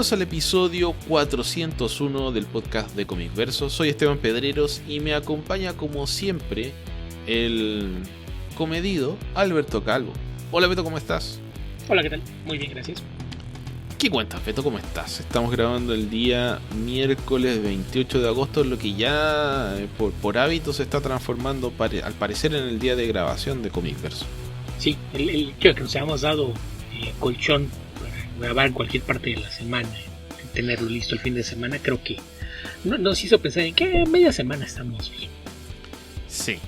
Bienvenidos al episodio 401 del podcast de Comic Verso. Soy Esteban Pedreros y me acompaña como siempre el comedido Alberto Calvo. Hola Beto, ¿cómo estás? Hola, ¿qué tal? Muy bien, gracias. ¿Qué cuentas, Beto? ¿Cómo estás? Estamos grabando el día miércoles 28 de agosto, lo que ya por hábito se está transformando al parecer en el día de grabación de Comic Verso. Sí, creo que nos habíamos dado colchón para grabar en cualquier parte de la semana, tenerlo listo el fin de semana. Creo que nos hizo pensar en que media semana estamos bien. Sí,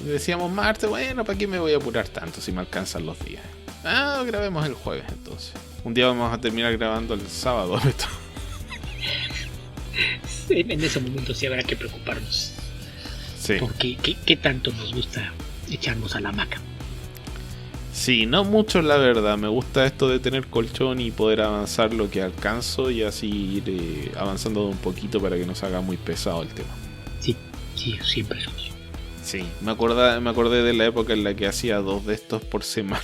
decíamos martes, bueno, ¿para qué me voy a apurar tanto si me alcanzan los días? Grabemos el jueves entonces. Un día vamos a terminar grabando el sábado, Beto. En ese momento sí habrá que preocuparnos. Sí. Porque ¿qué tanto nos gusta echarnos a la hamaca? Sí, no mucho la verdad. Me gusta esto de tener colchón y poder avanzar lo que alcanzo y así ir avanzando un poquito para que no se haga muy pesado el tema. Sí, siempre es así. Sí, me acordé de la época en la que hacía 2 de estos por semana.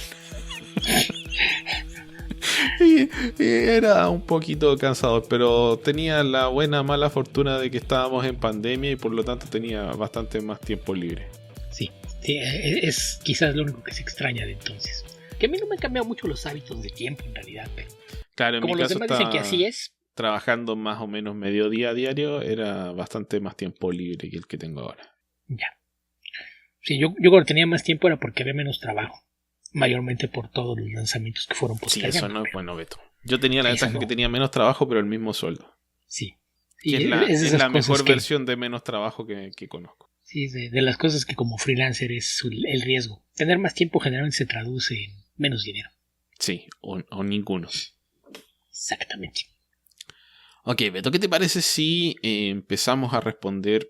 y era un poquito cansador, pero tenía la mala fortuna de que estábamos en pandemia y por lo tanto tenía bastante más tiempo libre. Sí, es quizás lo único que se extraña de entonces. Que a mí no me han cambiado mucho los hábitos de tiempo en realidad, pero claro, en como mi los caso demás dicen que así es. Trabajando más o menos mediodía diario, era bastante más tiempo libre que el que tengo ahora. Ya. Sí, yo cuando tenía más tiempo era porque había menos trabajo. Mayormente por todos los lanzamientos que fueron postergando. Sí, eso no es bueno, Beto. Yo tenía la ventaja que tenía menos trabajo, pero el mismo sueldo. Sí. Que es la mejor versión de menos trabajo que conozco. Sí, de las cosas que como freelancer es el riesgo. Tener más tiempo generalmente se traduce en menos dinero. Sí, o ninguno. Exactamente. Ok, Beto, ¿qué te parece si empezamos a responder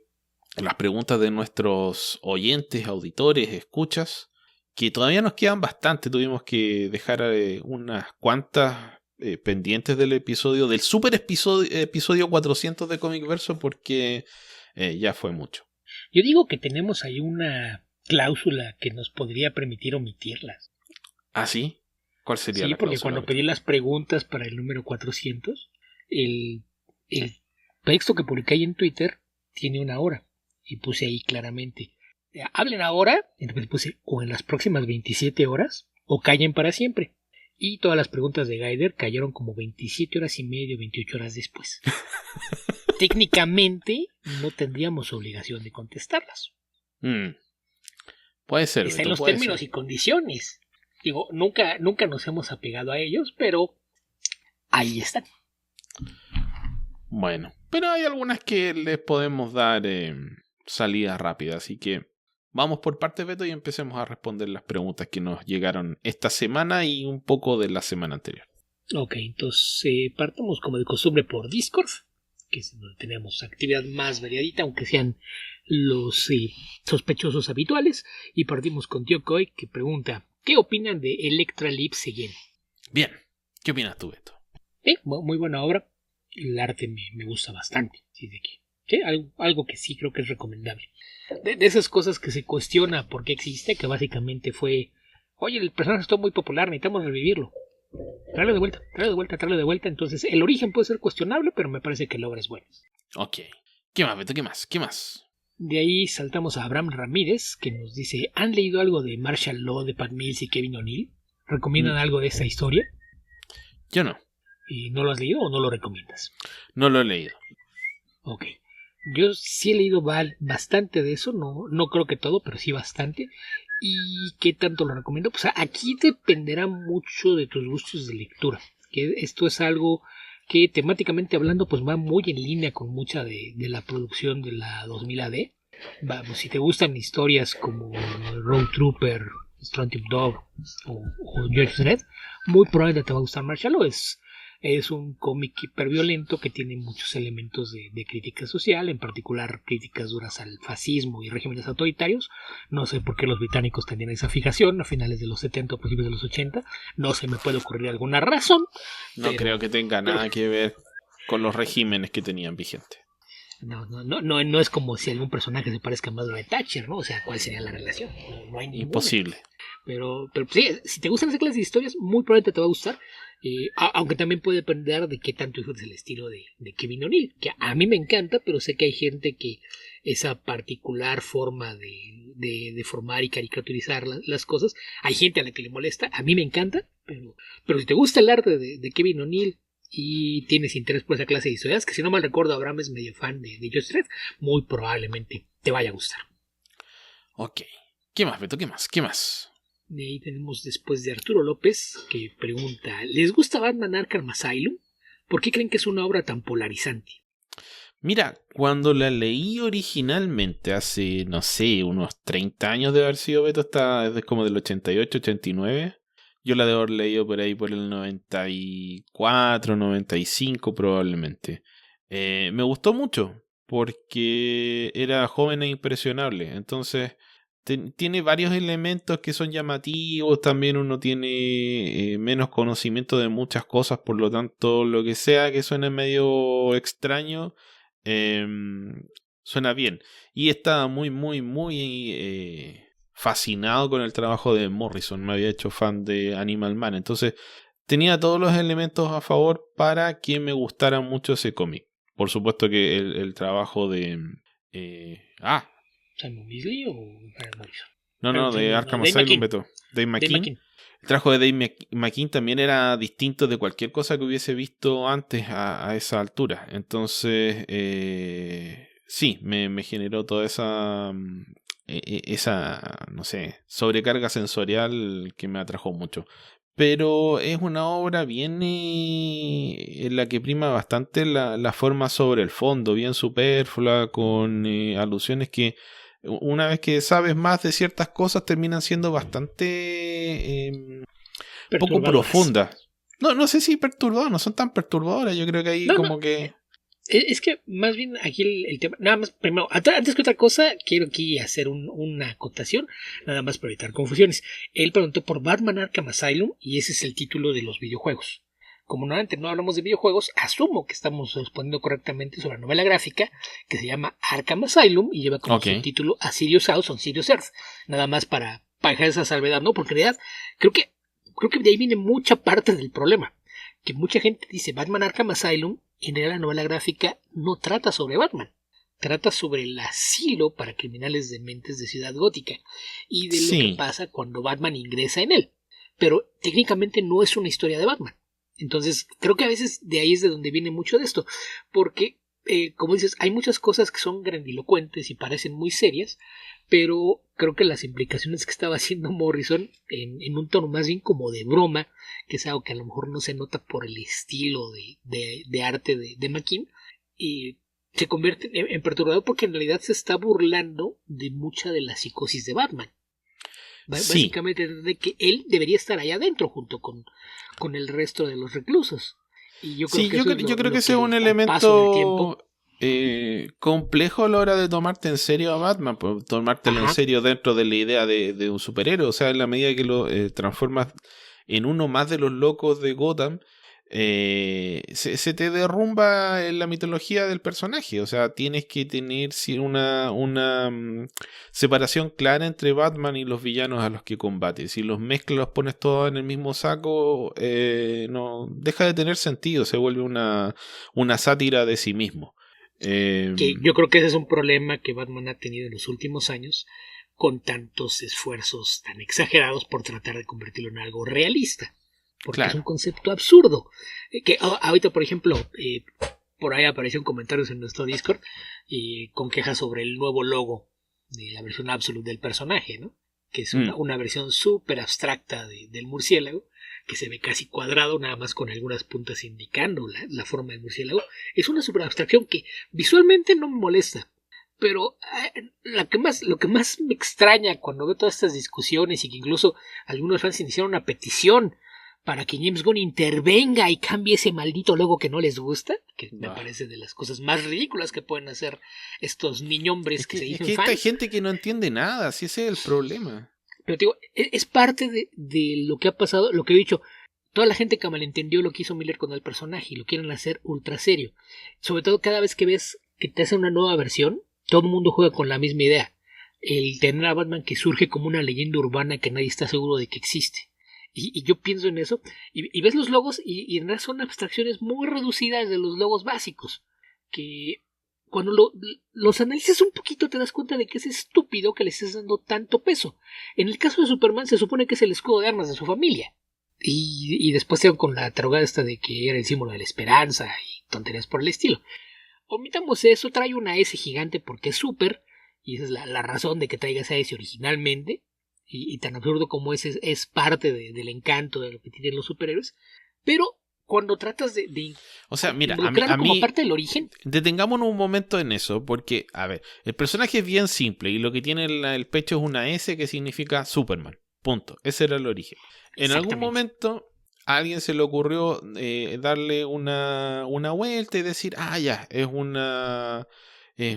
las preguntas de nuestros oyentes, auditores, escuchas? Que todavía nos quedan bastante. Tuvimos que dejar unas cuantas pendientes del episodio, del super episodio 400 de Comic Verso, porque ya fue mucho. Yo digo que tenemos ahí una cláusula que nos podría permitir omitirlas. ¿Ah, sí? ¿Cuál sería la cláusula? Sí, porque cuando pedí las preguntas para el número 400, el texto que publiqué ahí en Twitter tiene una hora. Y puse ahí claramente: hablen ahora, entonces puse o en las próximas 27 horas o callen para siempre. Y todas las preguntas de Gaider cayeron como 27 horas y media, 28 horas después. Técnicamente no tendríamos obligación de contestarlas. Puede ser. Está en los términos y condiciones. Digo, nunca nos hemos apegado a ellos, pero ahí están. Bueno, pero hay algunas que les podemos dar salida rápida, así que vamos por partes, Beto, y empecemos a responder las preguntas que nos llegaron esta semana y un poco de la semana anterior. Ok, entonces partamos como de costumbre por Discord, que es donde tenemos actividad más variadita, aunque sean los sospechosos habituales, y partimos con Tío Coy, que pregunta: ¿qué opinan de Electra Live Seguin? Bien, ¿qué opinas tú, Beto? Muy buena obra, el arte me gusta bastante, ¿sí? Algo que sí creo que es recomendable. De esas cosas que se cuestiona por qué existe, que básicamente fue: oye, el personaje está muy popular, necesitamos revivirlo. Tráelo de vuelta. Entonces, el origen puede ser cuestionable, pero me parece que la obra es buena. Ok. ¿Qué más, Beto? ¿Qué más? De ahí saltamos a Abraham Ramírez, que nos dice: ¿han leído algo de Marshall Law, de Pat Mills y Kevin O'Neill? ¿Recomiendan algo de esta historia? Yo no. ¿Y no lo has leído o no lo recomiendas? No lo he leído. Ok. Yo sí he leído bastante de eso, no creo que todo, pero sí bastante. ¿Y qué tanto lo recomiendo? Pues aquí dependerá mucho de tus gustos de lectura. Que esto es algo que temáticamente hablando pues va muy en línea con mucha de la producción de la 2000 AD. Vamos, si te gustan historias como Road Trooper, Strong Tip Dog o Judge Dredd, muy probablemente te va a gustar Marshall Law. Es un cómic hiperviolento que tiene muchos elementos de crítica social, en particular críticas duras al fascismo y regímenes autoritarios. No sé por qué los británicos tenían esa fijación a finales de los 70 o principios de los 80. No se me puede ocurrir alguna razón. No creo que tenga nada que ver con los regímenes que tenían vigentes. No es como si algún personaje se parezca a Margaret Thatcher, ¿no? O sea, ¿cuál sería la relación? No hay ninguna. Imposible. Pero sí, si te gustan esas clases de historias, muy probablemente te va a gustar. Aunque también puede depender de qué tanto es el estilo de Kevin O'Neill, que a mí me encanta, pero sé que hay gente que esa particular forma de formar y caricaturizar las cosas, hay gente a la que le molesta, a mí me encanta, pero si te gusta el arte de Kevin O'Neill y tienes interés por esa clase de historias, que si no mal recuerdo Abraham es medio fan de Just Dredd, muy probablemente te vaya a gustar. Ok. ¿Qué más, Beto? ¿Qué más? ¿Qué más? De ahí tenemos después de Arturo López, que pregunta, ¿les gusta Batman Arkham Asylum? ¿Por qué creen que es una obra tan polarizante? Mira, cuando la leí originalmente, hace, no sé, unos 30 años de haber sido, Beto, es como del 88, 89. Yo la debo haber leído por ahí por el 94, 95 probablemente. Me gustó mucho porque era joven e impresionable. Entonces, tiene varios elementos que son llamativos. También uno tiene menos conocimiento de muchas cosas. Por lo tanto, lo que sea que suene medio extraño, suena bien. Y estaba muy, muy, muy fascinado con el trabajo de Morrison. Me había hecho fan de Animal Man. Entonces tenía todos los elementos a favor para que me gustara mucho ese cómic. Por supuesto que el trabajo de... ¿Simon Beasley o Grant Morrison? No, de Arkham Asylum, Beto. Dave McKean. El trabajo de Dave McKean también era distinto de cualquier cosa que hubiese visto antes a esa altura. Entonces, sí, me generó toda esa, no sé, sobrecarga sensorial que me atrajo mucho. Pero es una obra bien en la que prima bastante la forma sobre el fondo, bien superflua, con alusiones que una vez que sabes más de ciertas cosas terminan siendo bastante poco profundas. No sé si perturbadoras, no son tan perturbadoras. Yo creo que ahí que... Es que más bien aquí el tema, nada más, primero, antes que otra cosa, quiero aquí hacer una acotación, nada más para evitar confusiones. Él preguntó por Batman Arkham Asylum y ese es el título de los videojuegos. Como normalmente no hablamos de videojuegos, asumo que estamos respondiendo correctamente sobre la novela gráfica que se llama Arkham Asylum y lleva como subtítulo A Serious House on Serious Earth. Nada más para dejar esa salvedad, ¿no? Porque en realidad creo que de ahí viene mucha parte del problema. Que mucha gente dice Batman Arkham Asylum, y en realidad la novela gráfica no trata sobre Batman. Trata sobre el asilo para criminales dementes de Ciudad Gótica y de lo que pasa cuando Batman ingresa en él. Pero técnicamente no es una historia de Batman. Entonces creo que a veces de ahí es de donde viene mucho de esto. Porque, como dices, hay muchas cosas que son grandilocuentes y parecen muy serias, pero creo que las implicaciones que estaba haciendo Morrison en un tono más bien como de broma, que es algo que a lo mejor no se nota por el estilo de arte de McKean, y se convierte en perturbador porque en realidad se está burlando de mucha de la psicosis de Batman. Básicamente de que él debería estar allá adentro junto con el resto de los reclusos. Y yo creo que ese es un elemento complejo a la hora de tomarte en serio a Batman, pues, tomártelo en serio dentro de la idea de un superhéroe. O sea, en la medida que lo transformas en uno más de los locos de Gotham, se te derrumba en la mitología del personaje. O sea, tienes que tener una separación clara entre Batman y los villanos a los que combates. Si los mezclas, los pones todos en el mismo saco, no deja de tener sentido, se vuelve una sátira de sí mismo. Que yo creo que ese es un problema que Batman ha tenido en los últimos años con tantos esfuerzos tan exagerados por tratar de convertirlo en algo realista. Porque es un concepto absurdo. Que ahorita, por ejemplo, por ahí aparecieron comentarios en nuestro Discord con quejas sobre el nuevo logo de la versión absolute del personaje, ¿no? Que es una versión súper abstracta del murciélago, que se ve casi cuadrado, nada más con algunas puntas indicando la forma del murciélago. Es una super abstracción que visualmente no me molesta. Pero lo que más me extraña cuando veo todas estas discusiones y que incluso algunos fans iniciaron una petición para que James Gunn intervenga y cambie ese maldito logo que no les gusta, que me parece de las cosas más ridículas que pueden hacer estos niñombres que se dicen fans. Hay gente que no entiende nada, si ese es el problema. Pero te digo, es parte de lo que ha pasado, lo que he dicho. Toda la gente que malentendió lo que hizo Miller con el personaje y lo quieren hacer ultra serio. Sobre todo cada vez que ves que te hacen una nueva versión, todo el mundo juega con la misma idea. El tener a Batman que surge como una leyenda urbana que nadie está seguro de que existe. Y yo pienso en eso, y ves los logos, y en realidad son abstracciones muy reducidas de los logos básicos, que cuando los analizas un poquito te das cuenta de que es estúpido que le estés dando tanto peso. En el caso de Superman se supone que es el escudo de armas de su familia. Y después tengo con la tarugada esta de que era el símbolo de la esperanza y tonterías por el estilo. Omitamos eso, trae una S gigante porque es super, y esa es la razón de que traiga esa S originalmente. Y tan absurdo como es parte del encanto de lo que tienen los superhéroes. Pero cuando tratas de o sea, mira, como parte del origen. Detengámonos un momento en eso, porque, a ver, el personaje es bien simple y lo que tiene en el pecho es una S que significa Superman. Punto. Ese era el origen. En algún momento a alguien se le ocurrió darle una vuelta y decir, ya, es una,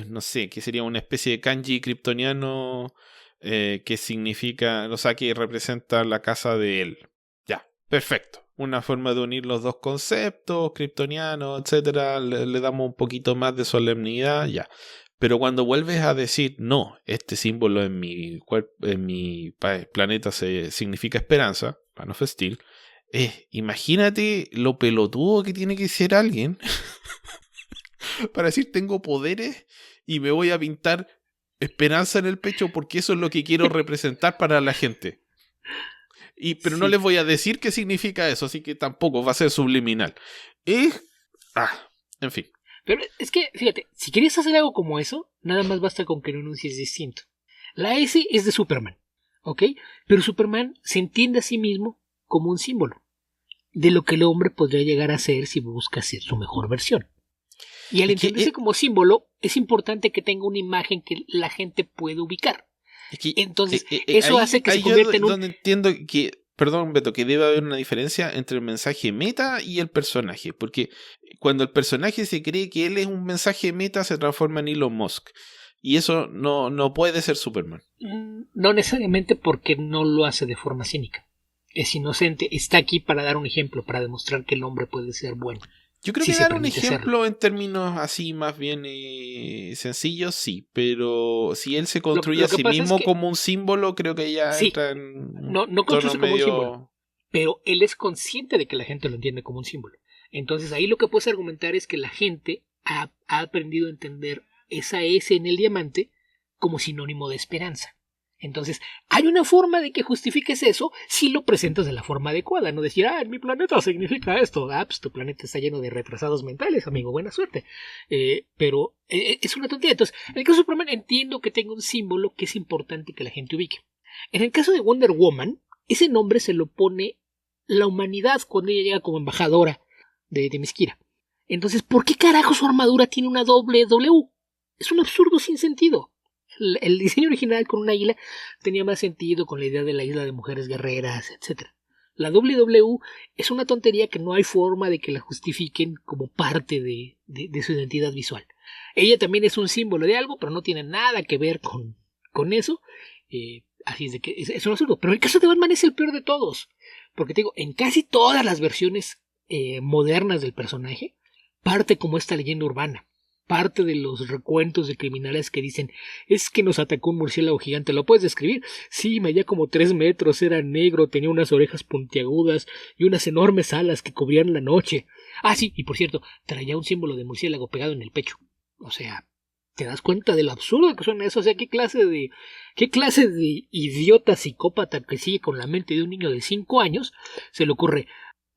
no sé, que sería una especie de kanji kryptoniano que significa, o sea, que representa la casa de él. Ya, perfecto. Una forma de unir los dos conceptos, kryptoniano, etcétera, le damos un poquito más de solemnidad, ya. Pero cuando vuelves a decir, no, este símbolo en mi planeta significa esperanza, Man of Steel, imagínate lo pelotudo que tiene que ser alguien para decir tengo poderes y me voy a pintar esperanza en el pecho porque eso es lo que quiero representar para la gente. Pero no les voy a decir qué significa eso, así que tampoco va a ser subliminal. En fin. Pero es que, fíjate, si querías hacer algo como eso, nada más basta con que lo enuncies distinto. La S es de Superman, ¿ok? Pero Superman se entiende a sí mismo como un símbolo de lo que el hombre podría llegar a ser si busca ser su mejor versión. Y al entenderse como símbolo, es importante que tenga una imagen que la gente pueda ubicar. Entonces, eso hace que se convierta en un... donde entiendo que, perdón Beto, que debe haber una diferencia entre el mensaje meta y el personaje, porque cuando el personaje se cree que él es un mensaje meta se transforma en Elon Musk, y eso no puede ser Superman. No necesariamente, porque no lo hace de forma cínica. Es inocente, está aquí para dar un ejemplo, para demostrar que el hombre puede ser bueno. Yo creo que dar un ejemplo en términos así más bien sencillos, sí, pero si él se construye a sí mismo como un símbolo, creo que ya entra en no construye como un símbolo, pero él es consciente de que la gente lo entiende como un símbolo. Entonces ahí lo que puedes argumentar es que la gente ha aprendido a entender esa S en el diamante como sinónimo de esperanza. Entonces, hay una forma de que justifiques eso si lo presentas de la forma adecuada. No decir, en mi planeta significa esto. Pues tu planeta está lleno de retrasados mentales, amigo, buena suerte. Pero es una tontería. Entonces, en el caso de Superman entiendo que tenga un símbolo que es importante que la gente ubique. En el caso de Wonder Woman, ese nombre se lo pone la humanidad cuando ella llega como embajadora de Themyscira. Entonces, ¿por qué carajo su armadura tiene una doble W? Es un absurdo sin sentido. El diseño original con una águila tenía más sentido con la idea de la isla de mujeres guerreras, etc. La WW es una tontería que no hay forma de que la justifiquen como parte de su identidad visual. Ella también es un símbolo de algo, pero no tiene nada que ver con eso. Así es de que es un absurdo. Pero el caso de Batman es el peor de todos. Porque te digo, en casi todas las versiones modernas del personaje, parte como esta leyenda urbana. Parte de los recuentos de criminales que dicen, es que nos atacó un murciélago gigante. ¿Lo puedes describir? Sí, medía como 3 metros, era negro, tenía unas orejas puntiagudas y unas enormes alas que cubrían la noche. Sí, y por cierto, traía un símbolo de murciélago pegado en el pecho. O sea, ¿te das cuenta de lo absurdo que suena eso? O sea, ¿qué clase de idiota psicópata que sigue con la mente de un niño de 5 años se le ocurre,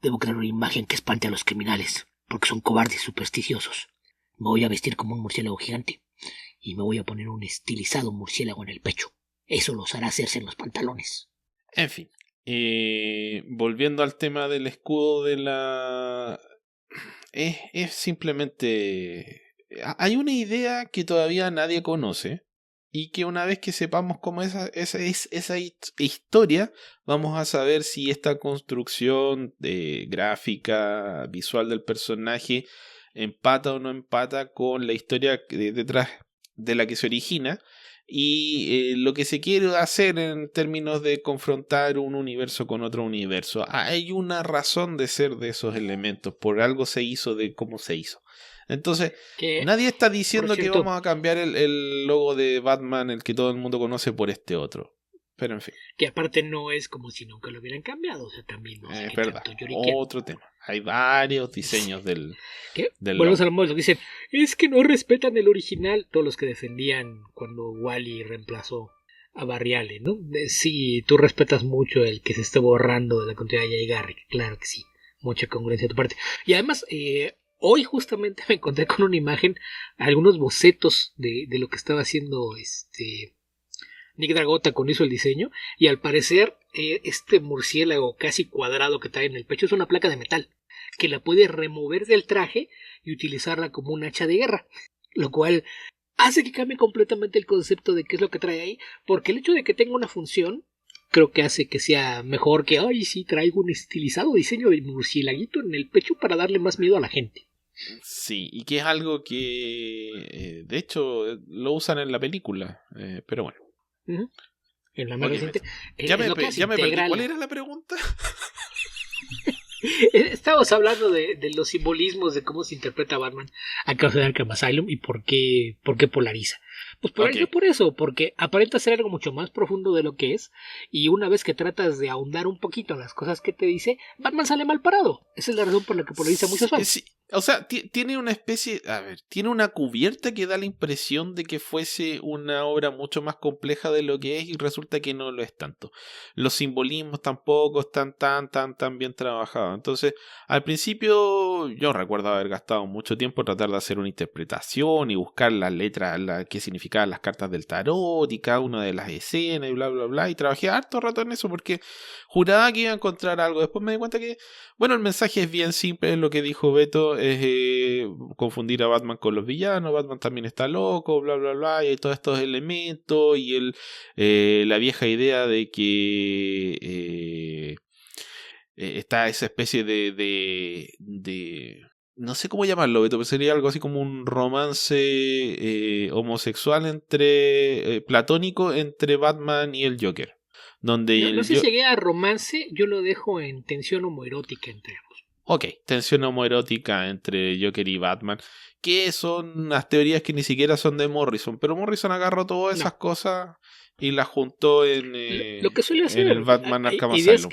debo crear una imagen que espante a los criminales, porque son cobardes y supersticiosos? Me voy a vestir como un murciélago gigante y me voy a poner un estilizado murciélago en el pecho. Eso los hará hacerse en los pantalones. En fin, volviendo al tema del escudo de la... Es simplemente... Hay una idea que todavía nadie conoce y que una vez que sepamos cómo esa historia, vamos a saber si esta construcción gráfica, visual del personaje empata o no empata con la historia detrás de la que se origina y lo que se quiere hacer en términos de confrontar un universo con otro universo. Hay una razón de ser de esos elementos, por algo se hizo de cómo se hizo. Entonces, nadie está diciendo que vamos a cambiar el logo de Batman, el que todo el mundo conoce, por este otro. Pero en fin. Que aparte no es como si nunca lo hubieran cambiado. O sea, también no sé Es qué verdad. tanto lloriquean. Otro tema. Hay varios diseños del Volvemos logo. a lo mismo. Dicen, es que no respetan el original. Todos los que defendían cuando Wally reemplazó a Barry Allen, ¿no? Sí, tú respetas mucho el que se esté borrando de la continuidad de Jay Garrick. Claro que sí. Mucha congruencia de tu parte. Y además, hoy justamente me encontré con una imagen, algunos bocetos de lo que estaba haciendo Nick Dragota cuando hizo el diseño, y al parecer este murciélago casi cuadrado que trae en el pecho es una placa de metal que la puede remover del traje y utilizarla como un hacha de guerra, lo cual hace que cambie completamente el concepto de qué es lo que trae ahí, porque el hecho de que tenga una función creo que hace que sea mejor que, ay, sí, traigo un estilizado diseño de murciélaguito en el pecho para darle más miedo a la gente. Sí, y que es algo que de hecho lo usan en la película, pero bueno. Uh-huh. En la más reciente. Ya me perdí. ¿Cuál era la pregunta? Estamos hablando de los simbolismos de cómo se interpreta Batman a causa de Arkham Asylum y por qué polariza. Pues polariza por eso, porque aparenta ser algo mucho más profundo de lo que es, y una vez que tratas de ahondar un poquito en las cosas que te dice, Batman sale mal parado. Esa es la razón por la que polariza muchos fans. Sí, o sea, tiene una especie, tiene una cubierta que da la impresión de que fuese una obra mucho más compleja de lo que es, y resulta que no lo es tanto. Los simbolismos tampoco están tan bien trabajados. Entonces, al principio yo recuerdo haber gastado mucho tiempo en tratar de hacer una interpretación y buscar las letras, qué significaban las cartas del tarot y cada una de las escenas y bla bla bla, y trabajé harto rato en eso porque juraba que iba a encontrar algo. Después me di cuenta que, bueno, el mensaje es bien simple, es lo que dijo Beto, es confundir a Batman con los villanos. Batman también está loco, bla bla bla, y hay todos estos elementos y la vieja idea de que está esa especie de no sé cómo llamarlo, Beto, pero sería algo así como un romance homosexual platónico entre Batman y el Joker. Donde no sé si llegué a romance, yo lo dejo en tensión homoerótica entre ambos. Ok, tensión homoerótica entre Joker y Batman, que son unas teorías que ni siquiera son de Morrison, pero Morrison agarró todas esas cosas y las juntó lo que suele hacer en el Batman Arkham Asylum.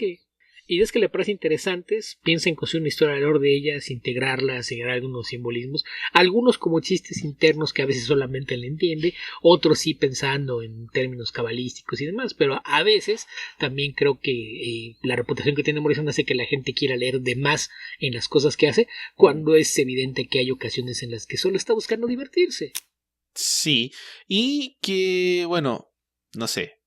Ideas que le parecen interesantes, piensa en construir una historia alrededor de ellas, integrarlas, agregar algunos simbolismos, algunos como chistes internos que a veces solamente él entiende, otros sí pensando en términos cabalísticos y demás, pero a veces también creo que la reputación que tiene Morrison hace que la gente quiera leer de más en las cosas que hace, cuando es evidente que hay ocasiones en las que solo está buscando divertirse. Sí, y que, bueno, no sé,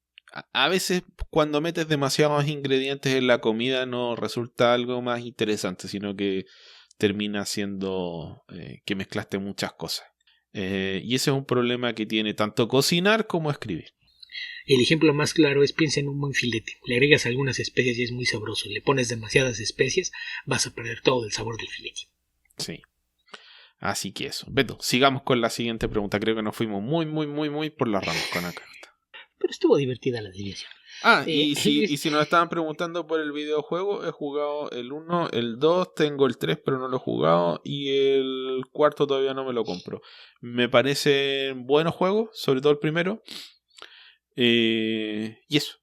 a veces cuando metes demasiados ingredientes en la comida no resulta algo más interesante, sino que termina siendo que mezclaste muchas cosas. Y ese es un problema que tiene tanto cocinar como escribir. El ejemplo más claro es: piensa en un buen filete. Le agregas algunas especias y es muy sabroso. Le pones demasiadas especias, vas a perder todo el sabor del filete. Sí. Así que eso. Beto, sigamos con la siguiente pregunta. Creo que nos fuimos muy por las ramas con acá. Pero estuvo divertida la desviación. Y si nos estaban preguntando por el videojuego, he jugado el 1, el 2, tengo el 3 pero no lo he jugado, y el 4 todavía no me lo compro. Me parecen buenos juegos, sobre todo el primero. Y eso.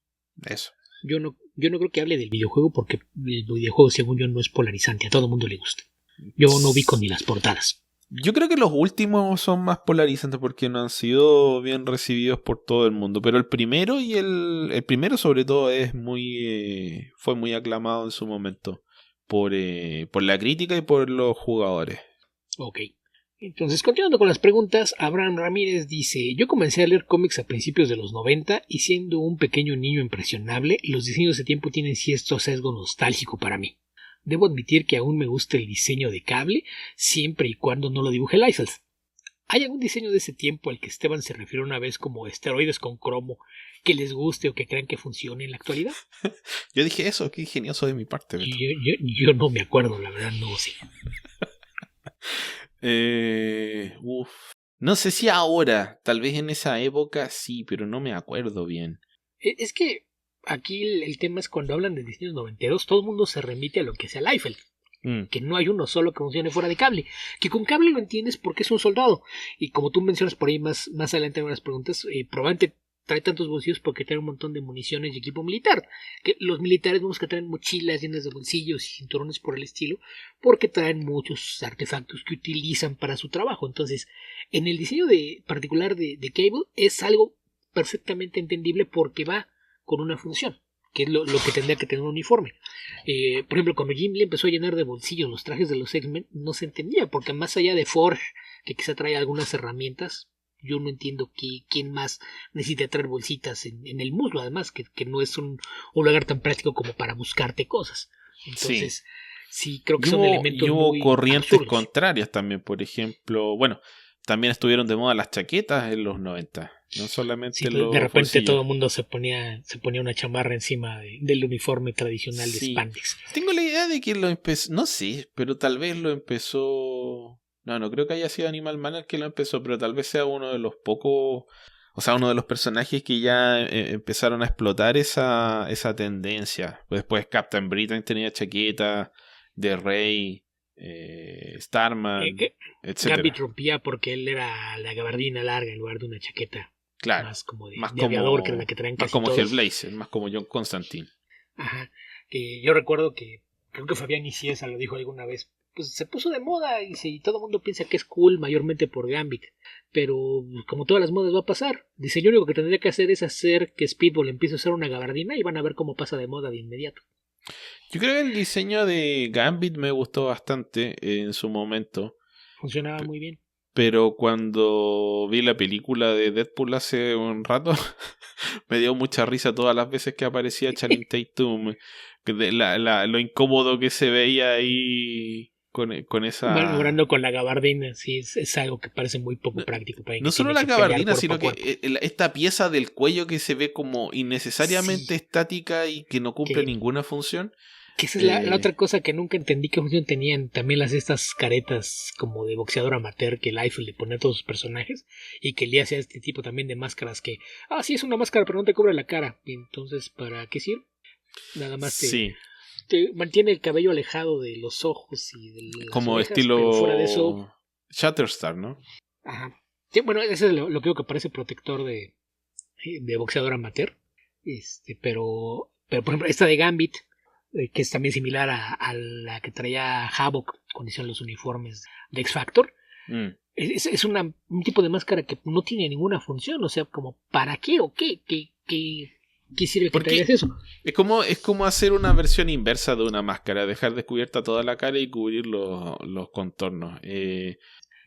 Yo no creo que hable del videojuego, porque el videojuego, según yo, no es polarizante. A todo el mundo le gusta. Yo no ubico ni las portadas. Yo creo que los últimos son más polarizantes porque no han sido bien recibidos por todo el mundo. Pero el primero y el primero sobre todo fue muy aclamado en su momento por la crítica y por los jugadores. Ok. Entonces, continuando con las preguntas, Abraham Ramírez dice: yo comencé a leer cómics a principios de los 90 y siendo un pequeño niño impresionable, los diseños de tiempo tienen cierto sesgo nostálgico para mí. Debo admitir que aún me gusta el diseño de Cable, siempre y cuando no lo dibuje Liefeld. ¿Hay algún diseño de ese tiempo al que Esteban se refirió una vez como esteroides con cromo que les guste o que crean que funcione en la actualidad? Yo dije eso, qué ingenioso de mi parte. Yo no me acuerdo, la verdad, no sé. No sé si ahora, tal vez en esa época sí, pero no me acuerdo bien. Es que aquí el tema es: cuando hablan de diseños noventeros, todo el mundo se remite a lo que sea Liefeld. Que no hay uno solo que funcione fuera de Cable. Que con Cable lo entiendes porque es un soldado. Y como tú mencionas por ahí más adelante en unas preguntas, probablemente trae tantos bolsillos porque trae un montón de municiones y equipo militar. Que los militares vemos que traen mochilas llenas de bolsillos y cinturones por el estilo, porque traen muchos artefactos que utilizan para su trabajo. Entonces, en el diseño particular de Cable es algo perfectamente entendible porque va con una función, que es lo que tendría que tener un uniforme. Por ejemplo, cuando Jim Lee empezó a llenar de bolsillos los trajes de los X-Men, no se entendía, porque más allá de Forge, que quizá trae algunas herramientas, yo no entiendo quién más necesita traer bolsitas en el muslo, además, que no es un lugar tan práctico como para buscarte cosas. Entonces, sí creo que son elementos hubo muy corrientes absurdos. contrarias también, por ejemplo, bueno, también estuvieron de moda las chaquetas en los 90, no solamente los de repente bolsillos. todo el mundo se ponía una chamarra encima del uniforme tradicional de spandex. Tengo la idea de que lo empezó, no sé, pero tal vez lo empezó... No creo que haya sido Animal Man el que lo empezó, pero tal vez sea uno de los pocos, o sea, uno de los personajes que ya empezaron a explotar esa tendencia. Pues después Captain Britain tenía chaqueta, de Rey, Starman, etc. Gambit rompía porque él era la gabardina larga en lugar de una chaqueta. Claro, más como de aviador, que es la que traen casi más como todos. Hellblazer, más como John Constantine. Ajá, que yo recuerdo que creo que Fabián Nicieza lo dijo alguna vez, pues se puso de moda y si todo el mundo piensa que es cool mayormente por Gambit, pero como todas las modas va a pasar. Dice, yo lo único que tendría que hacer es hacer que Speedball empiece a usar una gabardina y van a ver cómo pasa de moda de inmediato. Yo creo que el diseño de Gambit me gustó bastante en su momento. Funcionaba muy bien. Pero cuando vi la película de Deadpool hace un rato, me dio mucha risa todas las veces que aparecía Channing Tatum. Lo incómodo que se veía ahí con esa... Manobrando con la gabardina, sí, es algo que parece muy poco práctico. Para no solo la gabardina, sino que esta pieza del cuello que se ve como innecesariamente estática y que no cumple ninguna función. Que esa es la otra cosa que nunca entendí qué función tenían. También estas caretas como de boxeador amateur que Liefeld le pone a todos sus personajes y que le hace a este tipo también de máscaras que, sí es una máscara pero no te cubre la cara. Y entonces, ¿para qué sirve? Nada más te mantiene el cabello alejado de los ojos y de las como orejas, estilo pero fuera de eso... Shatterstar, ¿no? Ajá. Sí, bueno, ese es lo que creo que parece protector de boxeador amateur. Pero por ejemplo, esta de Gambit, que es también similar a la que traía Havoc cuando hicieron los uniformes de X-Factor. Es un tipo de máscara que no tiene ninguna función, o sea, como ¿para qué o qué? ¿Qué sirve que traigas eso? Es como hacer una versión inversa de una máscara, dejar descubierta toda la cara y cubrir los contornos.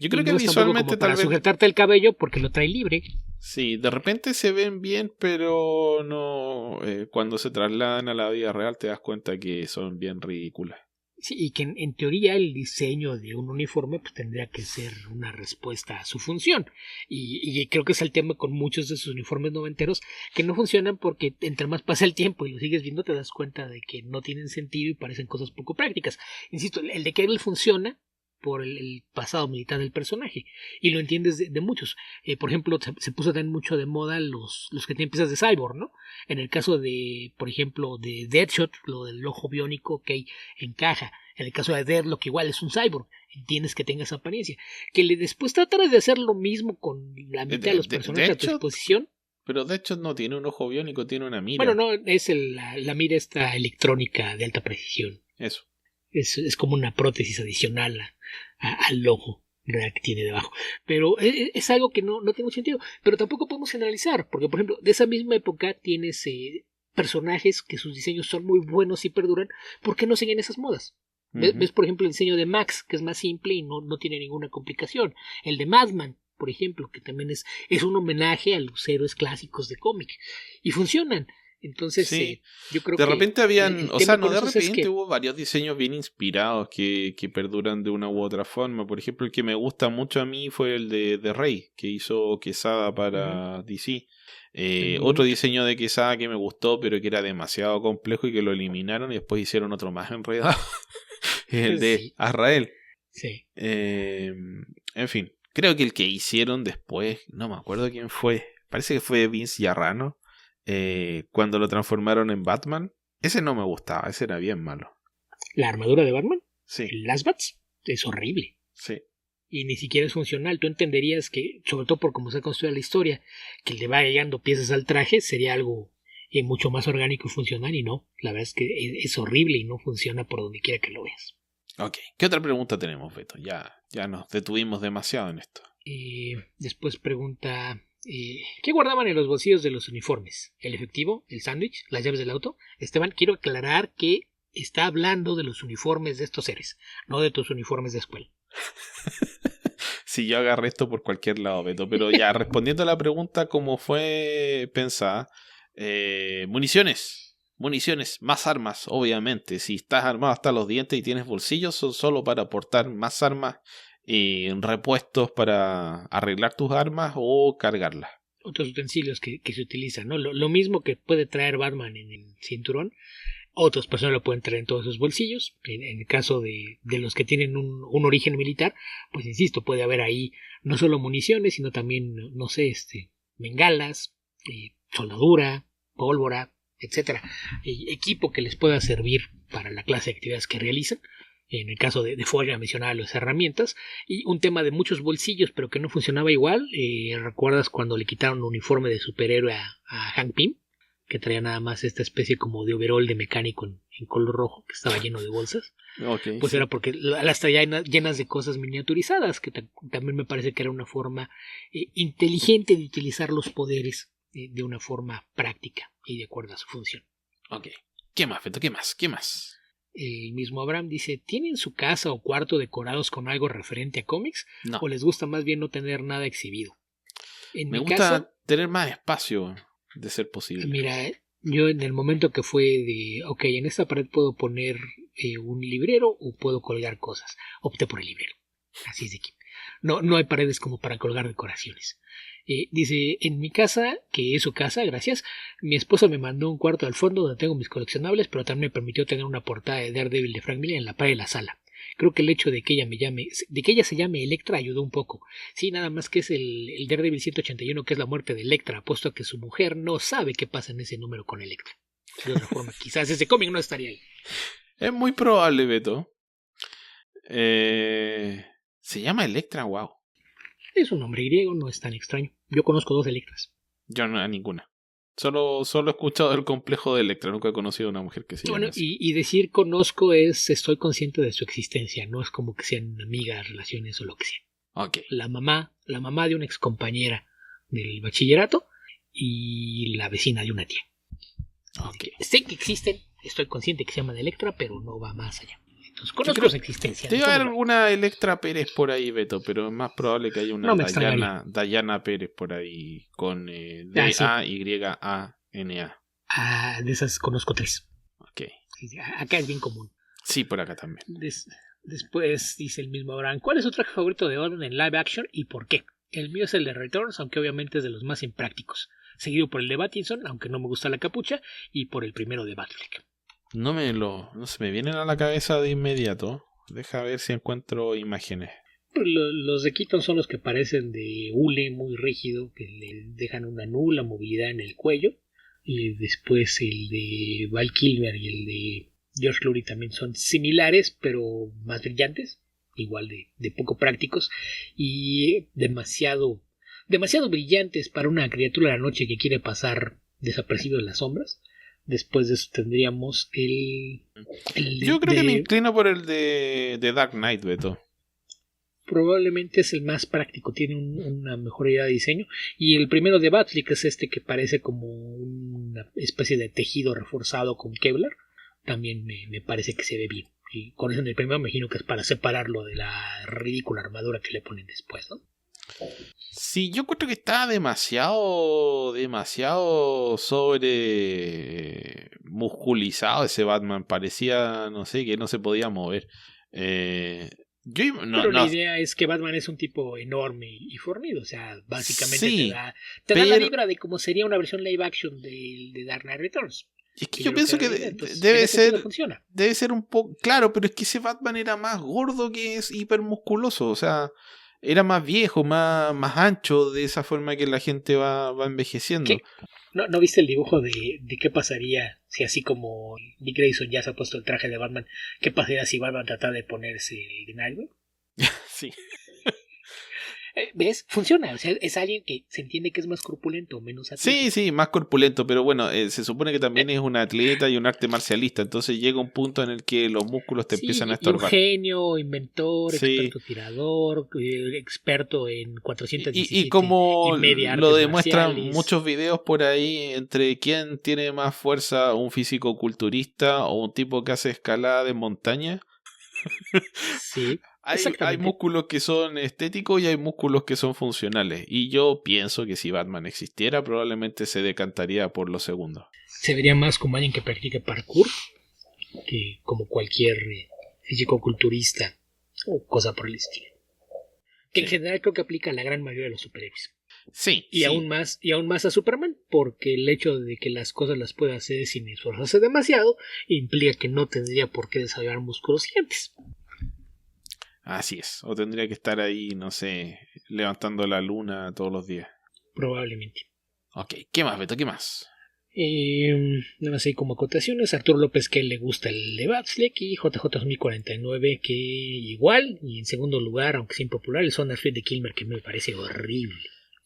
Yo creo que visualmente como para sujetarte el cabello porque lo trae libre. Sí, de repente se ven bien, pero no. Cuando se trasladan a la vida real te das cuenta que son bien ridículas. Sí, y que en teoría el diseño de un uniforme pues tendría que ser una respuesta a su función. Y creo que es el tema con muchos de esos uniformes noventeros que no funcionan porque entre más pasa el tiempo y lo sigues viendo te das cuenta de que no tienen sentido y parecen cosas poco prácticas. Insisto, el de Cable funciona por el pasado militar del personaje y lo entiendes de muchos. Por ejemplo, se puso también mucho de moda los que tienen piezas de Cyborg, ¿no? En el caso de, por ejemplo, de Deadshot, lo del ojo biónico que encaja. En el caso de Deadlock igual es un Cyborg, entiendes que tenga esa apariencia. Que después tratar de hacer lo mismo con la mitad de los personajes a tu disposición. Pero Deadshot no tiene un ojo biónico, tiene una mira. Bueno, no, es la mira esta electrónica de alta precisión. Eso. Es como una prótesis adicional al ojo real que tiene debajo. Pero es algo que no tiene sentido. Pero tampoco podemos generalizar, porque por ejemplo, de esa misma época tienes personajes que sus diseños son muy buenos y perduran. ¿Por qué no siguen esas modas? ¿Ves, por ejemplo, el diseño de Max, que es más simple y no tiene ninguna complicación? El de Madman, por ejemplo, que también es un homenaje a los héroes clásicos de cómic. Y funcionan. Entonces, sí. Yo creo que... De repente habían, o sea, no de repente que... hubo varios diseños bien inspirados que perduran de una u otra forma. Por ejemplo, el que me gusta mucho a mí fue el de Rey, que hizo Quesada para DC. Otro diseño de Quesada que me gustó, pero que era demasiado complejo y que lo eliminaron y después hicieron otro más enredado. El de Azrael. Sí. En fin, creo que el que hicieron después, no me acuerdo quién fue, parece que fue Vince Yarrano. Cuando lo transformaron en Batman, ese no me gustaba, ese era bien malo. ¿La armadura de Batman? Sí. ¿El Last Bats? Es horrible. Sí. y ni siquiera es funcional. Tú entenderías que, sobre todo por cómo se construye la historia, que le va agregando piezas al traje sería algo mucho más orgánico y funcional, y no, la verdad es que es horrible y no funciona por donde quiera que lo veas. Ok, ¿qué otra pregunta tenemos, Beto? Ya nos detuvimos demasiado en esto. Después pregunta, ¿qué guardaban en los bolsillos de los uniformes? ¿El efectivo? ¿El sándwich? ¿Las llaves del auto? Esteban, quiero aclarar que está hablando de los uniformes de estos seres, no de tus uniformes de escuela. Sí, yo agarré esto por cualquier lado, Beto, pero ya respondiendo a la pregunta como fue pensada, municiones, más armas, obviamente. Si estás armado hasta los dientes y tienes bolsillos, son solo para portar más armas y repuestos para arreglar tus armas o cargarlas. Otros utensilios que se utilizan, ¿no? Lo mismo que puede traer Batman en el cinturón, otras personas lo pueden traer en todos sus bolsillos. En el caso de los que tienen un origen militar, pues insisto, puede haber ahí no solo municiones, sino también, no sé, bengalas, soldadura, pólvora, etcétera, equipo que les pueda servir para la clase de actividades que realizan. En el caso de Foggia mencionaba las herramientas, y un tema de muchos bolsillos pero que no funcionaba igual. ¿Recuerdas cuando le quitaron el uniforme de superhéroe a Hank Pym? Que traía nada más esta especie como de overol de mecánico en color rojo, que estaba lleno de bolsas. Okay, pues sí. Era porque las traía llenas de cosas miniaturizadas, que también me parece que era una forma inteligente de utilizar los poderes de una forma práctica y de acuerdo a su función. Ok. ¿Qué más, Beto? ¿Qué más? El mismo Abraham dice, ¿tienen su casa o cuarto decorados con algo referente a cómics? No. ¿O les gusta más bien no tener nada exhibido? Me gusta tener más espacio, de ser posible. Mira, yo en el momento que fue de, ok, en esta pared puedo poner un librero o puedo colgar cosas, opté por el librero. Así es de que no hay paredes como para colgar decoraciones. Dice, en mi casa, que es su casa, gracias, mi esposa me mandó un cuarto al fondo donde tengo mis coleccionables, pero también me permitió tener una portada de Daredevil de Frank Miller en la pared de la sala. Creo que el hecho de que ella se llame Electra ayudó un poco. Sí, nada más que es el Daredevil 181, que es la muerte de Electra, puesto a que su mujer no sabe qué pasa en ese número con Electra. De otra forma, quizás ese cómic no estaría ahí. Es muy probable, Beto. Se llama Electra, wow. Es un nombre griego, no es tan extraño. Yo conozco 2 Electras. Yo no, a ninguna. Solo he escuchado del complejo de Electra, nunca he conocido a una mujer que se llame así. Y decir conozco es estoy consciente de su existencia, no es como que sean amigas, relaciones o lo que sea. Okay. La mamá de una excompañera del bachillerato y la vecina de una tía. Okay. Sé que existen, estoy consciente que se llaman Electra, pero no va más allá. Entonces conozco su existencia. Debe haber alguna Electra Pérez por ahí, Beto, pero es más probable que haya una Dayana Pérez por ahí con D-A-Y-A-N-A. De esas conozco 3. Ok. Acá es bien común. Sí, por acá también. Después dice el mismo Abraham, ¿cuál es su traje favorito de Batman en live action y por qué? El mío es el de Returns, aunque obviamente es de los más imprácticos. Seguido por el de Pattinson, aunque no me gusta la capucha, y por el primero de Batfleck. No se me vienen a la cabeza de inmediato. Deja ver si encuentro imágenes. Los de Keaton son los que parecen de hule muy rígido, que le dejan una nula movilidad en el cuello. Y después el de Val Kilmer y el de George Clooney también son similares, pero más brillantes, igual de poco prácticos y demasiado brillantes para una criatura de la noche que quiere pasar desapercibido en las sombras. Después de eso tendríamos Yo creo que me inclino por el de Dark Knight, Beto. Probablemente es el más práctico, tiene una mejor idea de diseño. Y el primero de Batfleck es este que parece como una especie de tejido reforzado con Kevlar. También me parece que se ve bien. Y con eso en el primero me imagino que es para separarlo de la ridícula armadura que le ponen después, ¿no? Sí, yo creo que está demasiado sobre musculizado ese Batman. Parecía, no sé, que no se podía mover. Pero la idea es que Batman es un tipo enorme y fornido. O sea, básicamente sí, te da la vibra de cómo sería una versión live action de Dark Knight Returns. Es que yo pienso que debe ser un poco... Claro, pero es que ese Batman era más gordo que es hipermusculoso. O sea, era más viejo, más ancho, de esa forma que la gente va envejeciendo. ¿Qué? ¿No viste el dibujo de qué pasaría si así como Dick Grayson ya se ha puesto el traje de Batman? ¿Qué pasaría si Batman tratara de ponerse el de Nightwing? Sí. ¿Ves? Funciona. O sea, es alguien que se entiende que es más corpulento o menos atlético. Sí, más corpulento, pero bueno, se supone que también es un atleta y un arte marcialista, entonces llega un punto en el que los músculos te empiezan a Y un estorbar. genio, inventor, Sí. experto tirador, experto en 417 Y como y media lo artes demuestran marciales. muchos videos por ahí, entre quién tiene más fuerza, un físico-culturista o un tipo que hace escalada de montaña. Sí, Hay exactamente. músculos que son estéticos y hay músculos que son funcionales. Y yo pienso que si Batman existiera, probablemente se decantaría por lo segundo. Se vería más como alguien que practique parkour que como cualquier físico-culturista o cosa por el estilo. Que en general creo que aplica a la gran mayoría de los superhéroes. Sí, Y aún más a Superman, porque el hecho de que las cosas las pueda hacer sin esforzarse demasiado implica que no tendría por qué desarrollar músculos gigantes. Así es. O tendría que estar ahí, no sé, levantando la luna todos los días. Probablemente. Ok, ¿qué más, Beto? ¿Qué más? Nada más ahí como acotaciones. Arturo López, que le gusta el de Batfleck, y JJ 2049, que igual. Y en segundo lugar, aunque sea impopular, el Son of Fate de Kilmer, que me parece horrible.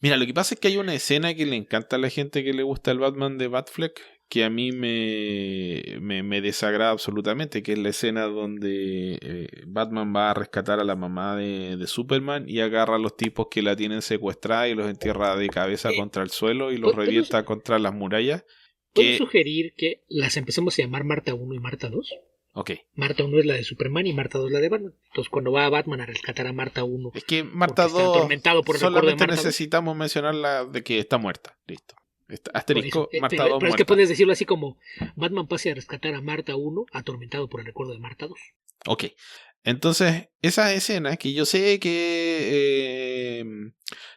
Mira, lo que pasa es que hay una escena que le encanta a la gente que le gusta el Batman de Batfleck, que a mí me desagrada absolutamente, que es la escena donde Batman va a rescatar a la mamá de Superman y agarra a los tipos que la tienen secuestrada y los entierra de cabeza contra el suelo y los revienta contra las murallas. ¿Puedo sugerir que las empecemos a llamar Marta 1 y Marta 2? Ok. Marta 1 es la de Superman y Marta 2 la de Batman. Entonces cuando va a Batman a rescatar a Marta 1, es que Marta 2 atormentado por el recuerdo de Marta necesitamos mencionarla de que está muerta. Listo. Asterisco, eso, Marta 2 pero muerta. es que puedes decirlo así como Batman pase a rescatar a Marta 1 atormentado por el recuerdo de Marta 2. Ok. Entonces, esa escena que yo sé que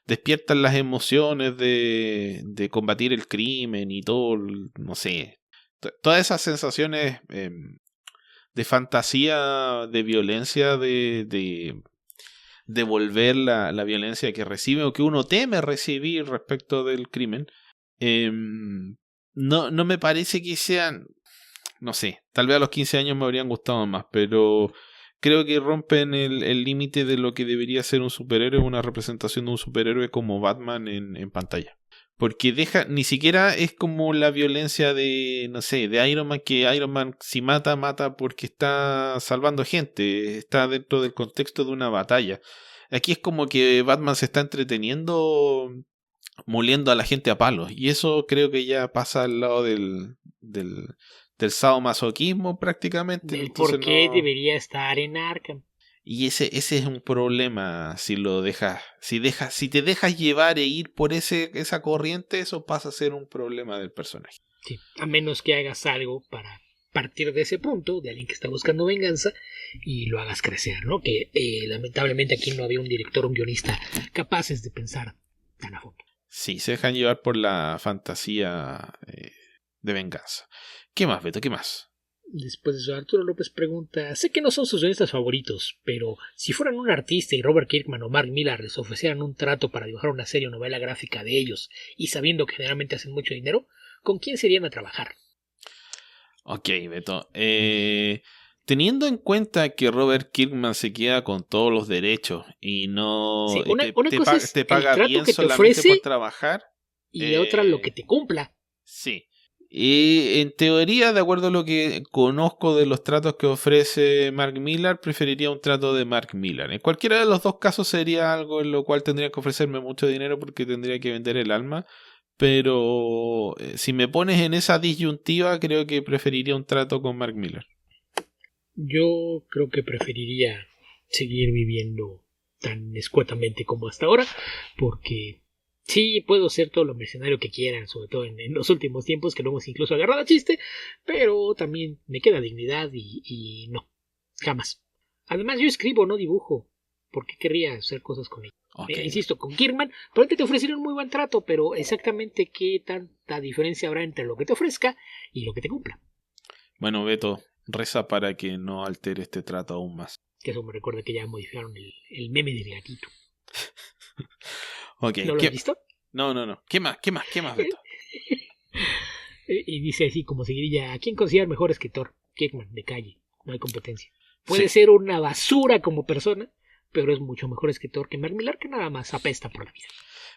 despiertan las emociones de combatir el crimen y todo, no sé, todas esas sensaciones de fantasía, de violencia, de devolver la violencia que recibe o que uno teme recibir respecto del crimen, no me parece que sean, no sé, tal vez a los 15 años me habrían gustado más, pero creo que rompen el límite de lo que debería ser un superhéroe, una representación de un superhéroe como Batman en pantalla. Porque ni siquiera es como la violencia de, no sé, de Iron Man, que Iron Man si mata porque está salvando gente, está dentro del contexto de una batalla. Aquí es como que Batman se está entreteniendo moliendo a la gente a palos, y eso creo que ya pasa al lado del sadomasoquismo prácticamente. Del por qué debería estar en Arkham. Y ese es un problema si lo dejas, si te dejas llevar e ir por esa corriente, eso pasa a ser un problema del personaje. Sí, a menos que hagas algo para partir de ese punto, de alguien que está buscando venganza, y lo hagas crecer, ¿no? Que lamentablemente aquí no había un director, un guionista capaces de pensar tan a fondo. Sí, se dejan llevar por la fantasía de venganza. ¿Qué más, Beto? ¿Qué más? Después de eso, Arturo López pregunta: sé que no son sus guionistas favoritos, pero si fueran un artista y Robert Kirkman o Mark Millar les ofrecieran un trato para dibujar una serie o novela gráfica de ellos, y sabiendo que generalmente hacen mucho dinero, ¿con quién se irían a trabajar? Ok, Beto. Teniendo en cuenta que Robert Kirkman se queda con todos los derechos y no sí, una cosa es te paga el trato bien que te solamente ofrece por trabajar, y otra lo que te cumpla. Sí. Y en teoría, de acuerdo a lo que conozco de los tratos que ofrece Mark Millar, preferiría un trato de Mark Millar. En cualquiera de los dos casos sería algo en lo cual tendría que ofrecerme mucho dinero porque tendría que vender el alma. Pero si me pones en esa disyuntiva, creo que preferiría un trato con Mark Millar. Yo creo que preferiría seguir viviendo tan escuetamente como hasta ahora, porque sí, puedo ser todo lo mercenario que quieran, sobre todo en los últimos tiempos, que lo hemos incluso agarrado a chiste, pero también me queda dignidad y no, jamás. Además, yo escribo, no dibujo. ¿Por qué querría hacer cosas con él? Okay. Insisto, con Kirkman, probablemente te ofrecería un muy buen trato, pero exactamente qué tanta diferencia habrá entre lo que te ofrezca y lo que te cumpla. Bueno, Beto, reza para que no altere este trato aún más. Que eso me recuerda que ya modificaron el meme del gatito. Okay. ¿No lo has visto? No. ¿Qué más, Beto? Y dice así como seguiría: ¿a quién considera el mejor escritor? Kirkman, de calle, no hay competencia. Puede ser una basura como persona, pero es mucho mejor escritor que Mark Millar, que nada más apesta por la vida.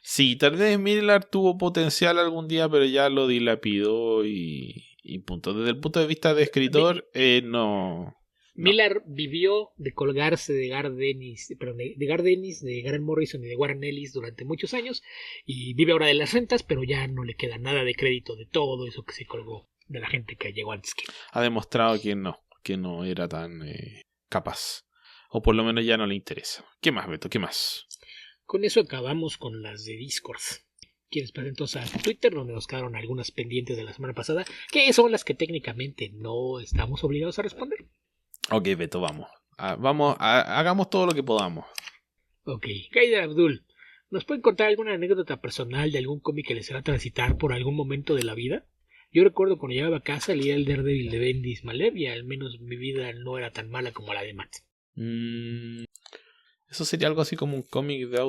Sí, tal vez Millar tuvo potencial algún día, pero ya lo dilapidó y punto. Desde el punto de vista de escritor, no. Millar vivió de colgarse de Garth Ennis, de Grant Morrison y de Warren Ellis durante muchos años, y vive ahora de las rentas, pero ya no le queda nada de crédito de todo eso que se colgó de la gente que llegó antes que él. Ha demostrado que no era tan capaz. O por lo menos ya no le interesa. ¿Qué más, Beto? ¿Qué más? Con eso acabamos con las de Discord. ¿Quieres pasar entonces a Twitter, donde nos quedaron algunas pendientes de la semana pasada, que son las que técnicamente no estamos obligados a responder? Ok, Beto, vamos. Hagamos todo lo que podamos. Ok, Haider Abdul, ¿nos pueden contar alguna anécdota personal de algún cómic que les hará transitar por algún momento de la vida? Yo recuerdo cuando llegaba a casa leía el Daredevil de Bendis Malev y al menos mi vida no era tan mala como la de Matt. Eso sería algo así como un cómic de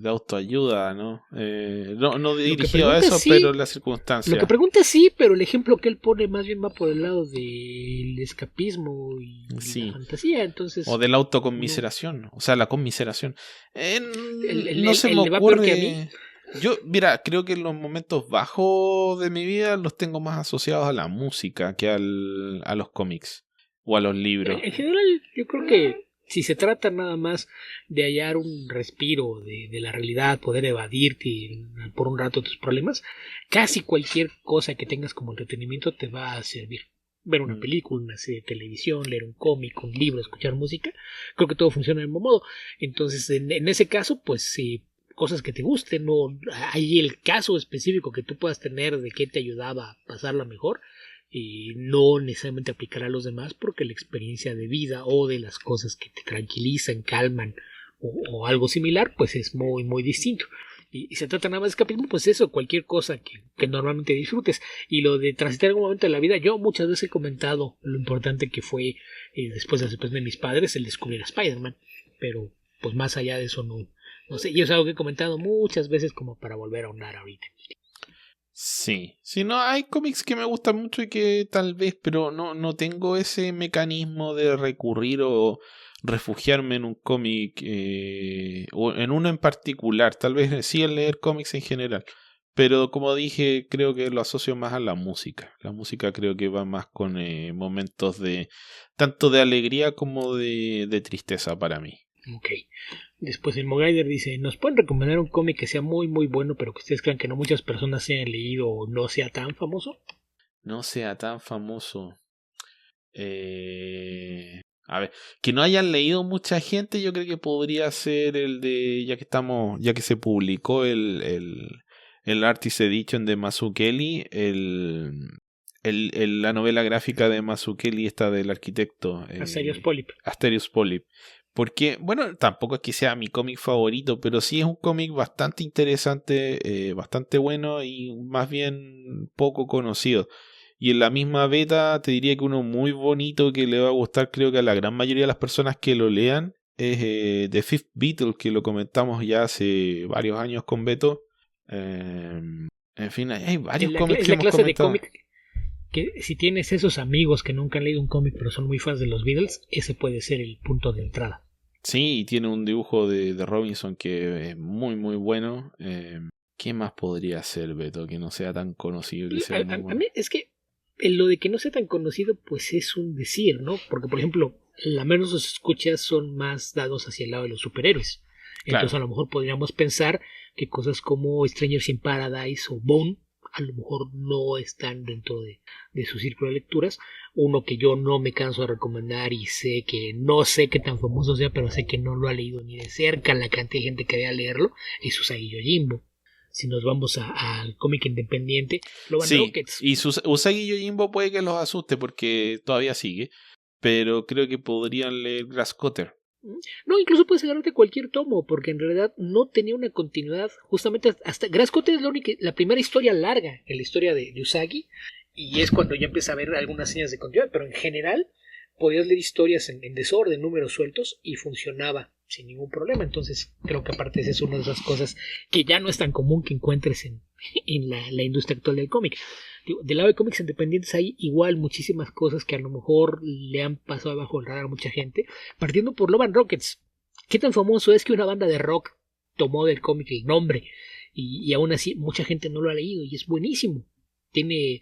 autoayuda, ¿no? No dirigido a eso, sí, pero la circunstancia. Lo que pregunta sí, pero el ejemplo que él pone más bien va por el lado del escapismo y la fantasía, entonces. O de la autoconmiseración, o sea, la conmiseración. No se me ocurre. Yo, mira, creo que los momentos bajos de mi vida los tengo más asociados a la música que a los cómics o a los libros. En general, yo creo que si se trata nada más de hallar un respiro de la realidad, poder evadirte por un rato tus problemas, casi cualquier cosa que tengas como entretenimiento te va a servir. Ver una película, una serie de televisión, leer un cómic, un libro, escuchar música, creo que todo funciona del mismo modo. Entonces, en ese caso, pues sí, cosas que te gusten, o hay el caso específico que tú puedas tener de qué te ayudaba a pasarla mejor, y no necesariamente aplicar a los demás, porque la experiencia de vida o de las cosas que te tranquilizan, calman o algo similar, pues es muy muy distinto. Y se trata nada más de escapismo, pues eso, cualquier cosa que normalmente disfrutes. Y lo de transitar algún momento de la vida, yo muchas veces he comentado lo importante que fue después de mis padres el descubrir a Spider-Man, pero pues más allá de eso no sé, y es algo que he comentado muchas veces como para volver a ahondar ahorita. Sí, no, hay cómics que me gustan mucho y que tal vez, pero no tengo ese mecanismo de recurrir o refugiarme en un cómic o en uno en particular. Tal vez sí el leer cómics en general, pero como dije, creo que lo asocio más a la música. La música creo que va más con momentos de tanto de alegría como de tristeza para mí. Ok. Después el Mogaider dice, ¿nos pueden recomendar un cómic que sea muy muy bueno, pero que ustedes crean que no muchas personas se hayan leído o no sea tan famoso? No sea tan famoso. A ver, que no hayan leído mucha gente, yo creo que podría ser el de, ya que se publicó el Artist Edition de Mazzucchelli, la novela gráfica de Mazzucchelli, esta del arquitecto Asterios Polyp. Porque, bueno, tampoco es que sea mi cómic favorito, pero sí es un cómic bastante interesante, bastante bueno y más bien poco conocido. Y en la misma beta te diría que uno muy bonito que le va a gustar, creo que a la gran mayoría de las personas que lo lean, es The Fifth Beatle, que lo comentamos ya hace varios años con Beto. En fin, hay varios cómics que hemos comentado. Es la clase de cómic que si tienes esos amigos que nunca han leído un cómic pero son muy fans de los Beatles, ese puede ser el punto de entrada. Sí, y tiene un dibujo de Robinson que es muy muy bueno. ¿Qué más podría ser, Beto, que no sea tan conocido? A mí es que lo de que no sea tan conocido pues es un decir, ¿no? Porque por ejemplo, la menos los escuchas son más dados hacia el lado de los superhéroes. Entonces a lo mejor podríamos pensar que cosas como Strangers in Paradise o Bone a lo mejor no están dentro de su círculo de lecturas. Uno que yo no me canso de recomendar y no sé qué tan famoso sea, pero sé que no lo ha leído ni de cerca la cantidad de gente que debe leerlo, es Usagi Yojimbo. Si nos vamos al cómic independiente, lo van a Rockets. Y Usagi Yojimbo puede que los asuste porque todavía sigue, pero creo que podrían leer Grasscutter. No, incluso puedes agarrarte cualquier tomo, porque en realidad no tenía una continuidad. Justamente hasta Grasscutter es la primera historia larga en la historia de Usagi, y es cuando ya empieza a haber algunas señas de continuidad, pero en general podías leer historias en desorden, números sueltos, y funcionaba sin ningún problema. Entonces creo que aparte esa es una de esas cosas que ya no es tan común que encuentres en la industria actual del cómic. Digo, del lado de cómics independientes hay igual muchísimas cosas que a lo mejor le han pasado abajo el radar a mucha gente, partiendo por Love and Rockets. ¿Qué tan famoso es que una banda de rock tomó del cómic el nombre? Y aún así mucha gente no lo ha leído y es buenísimo. Tiene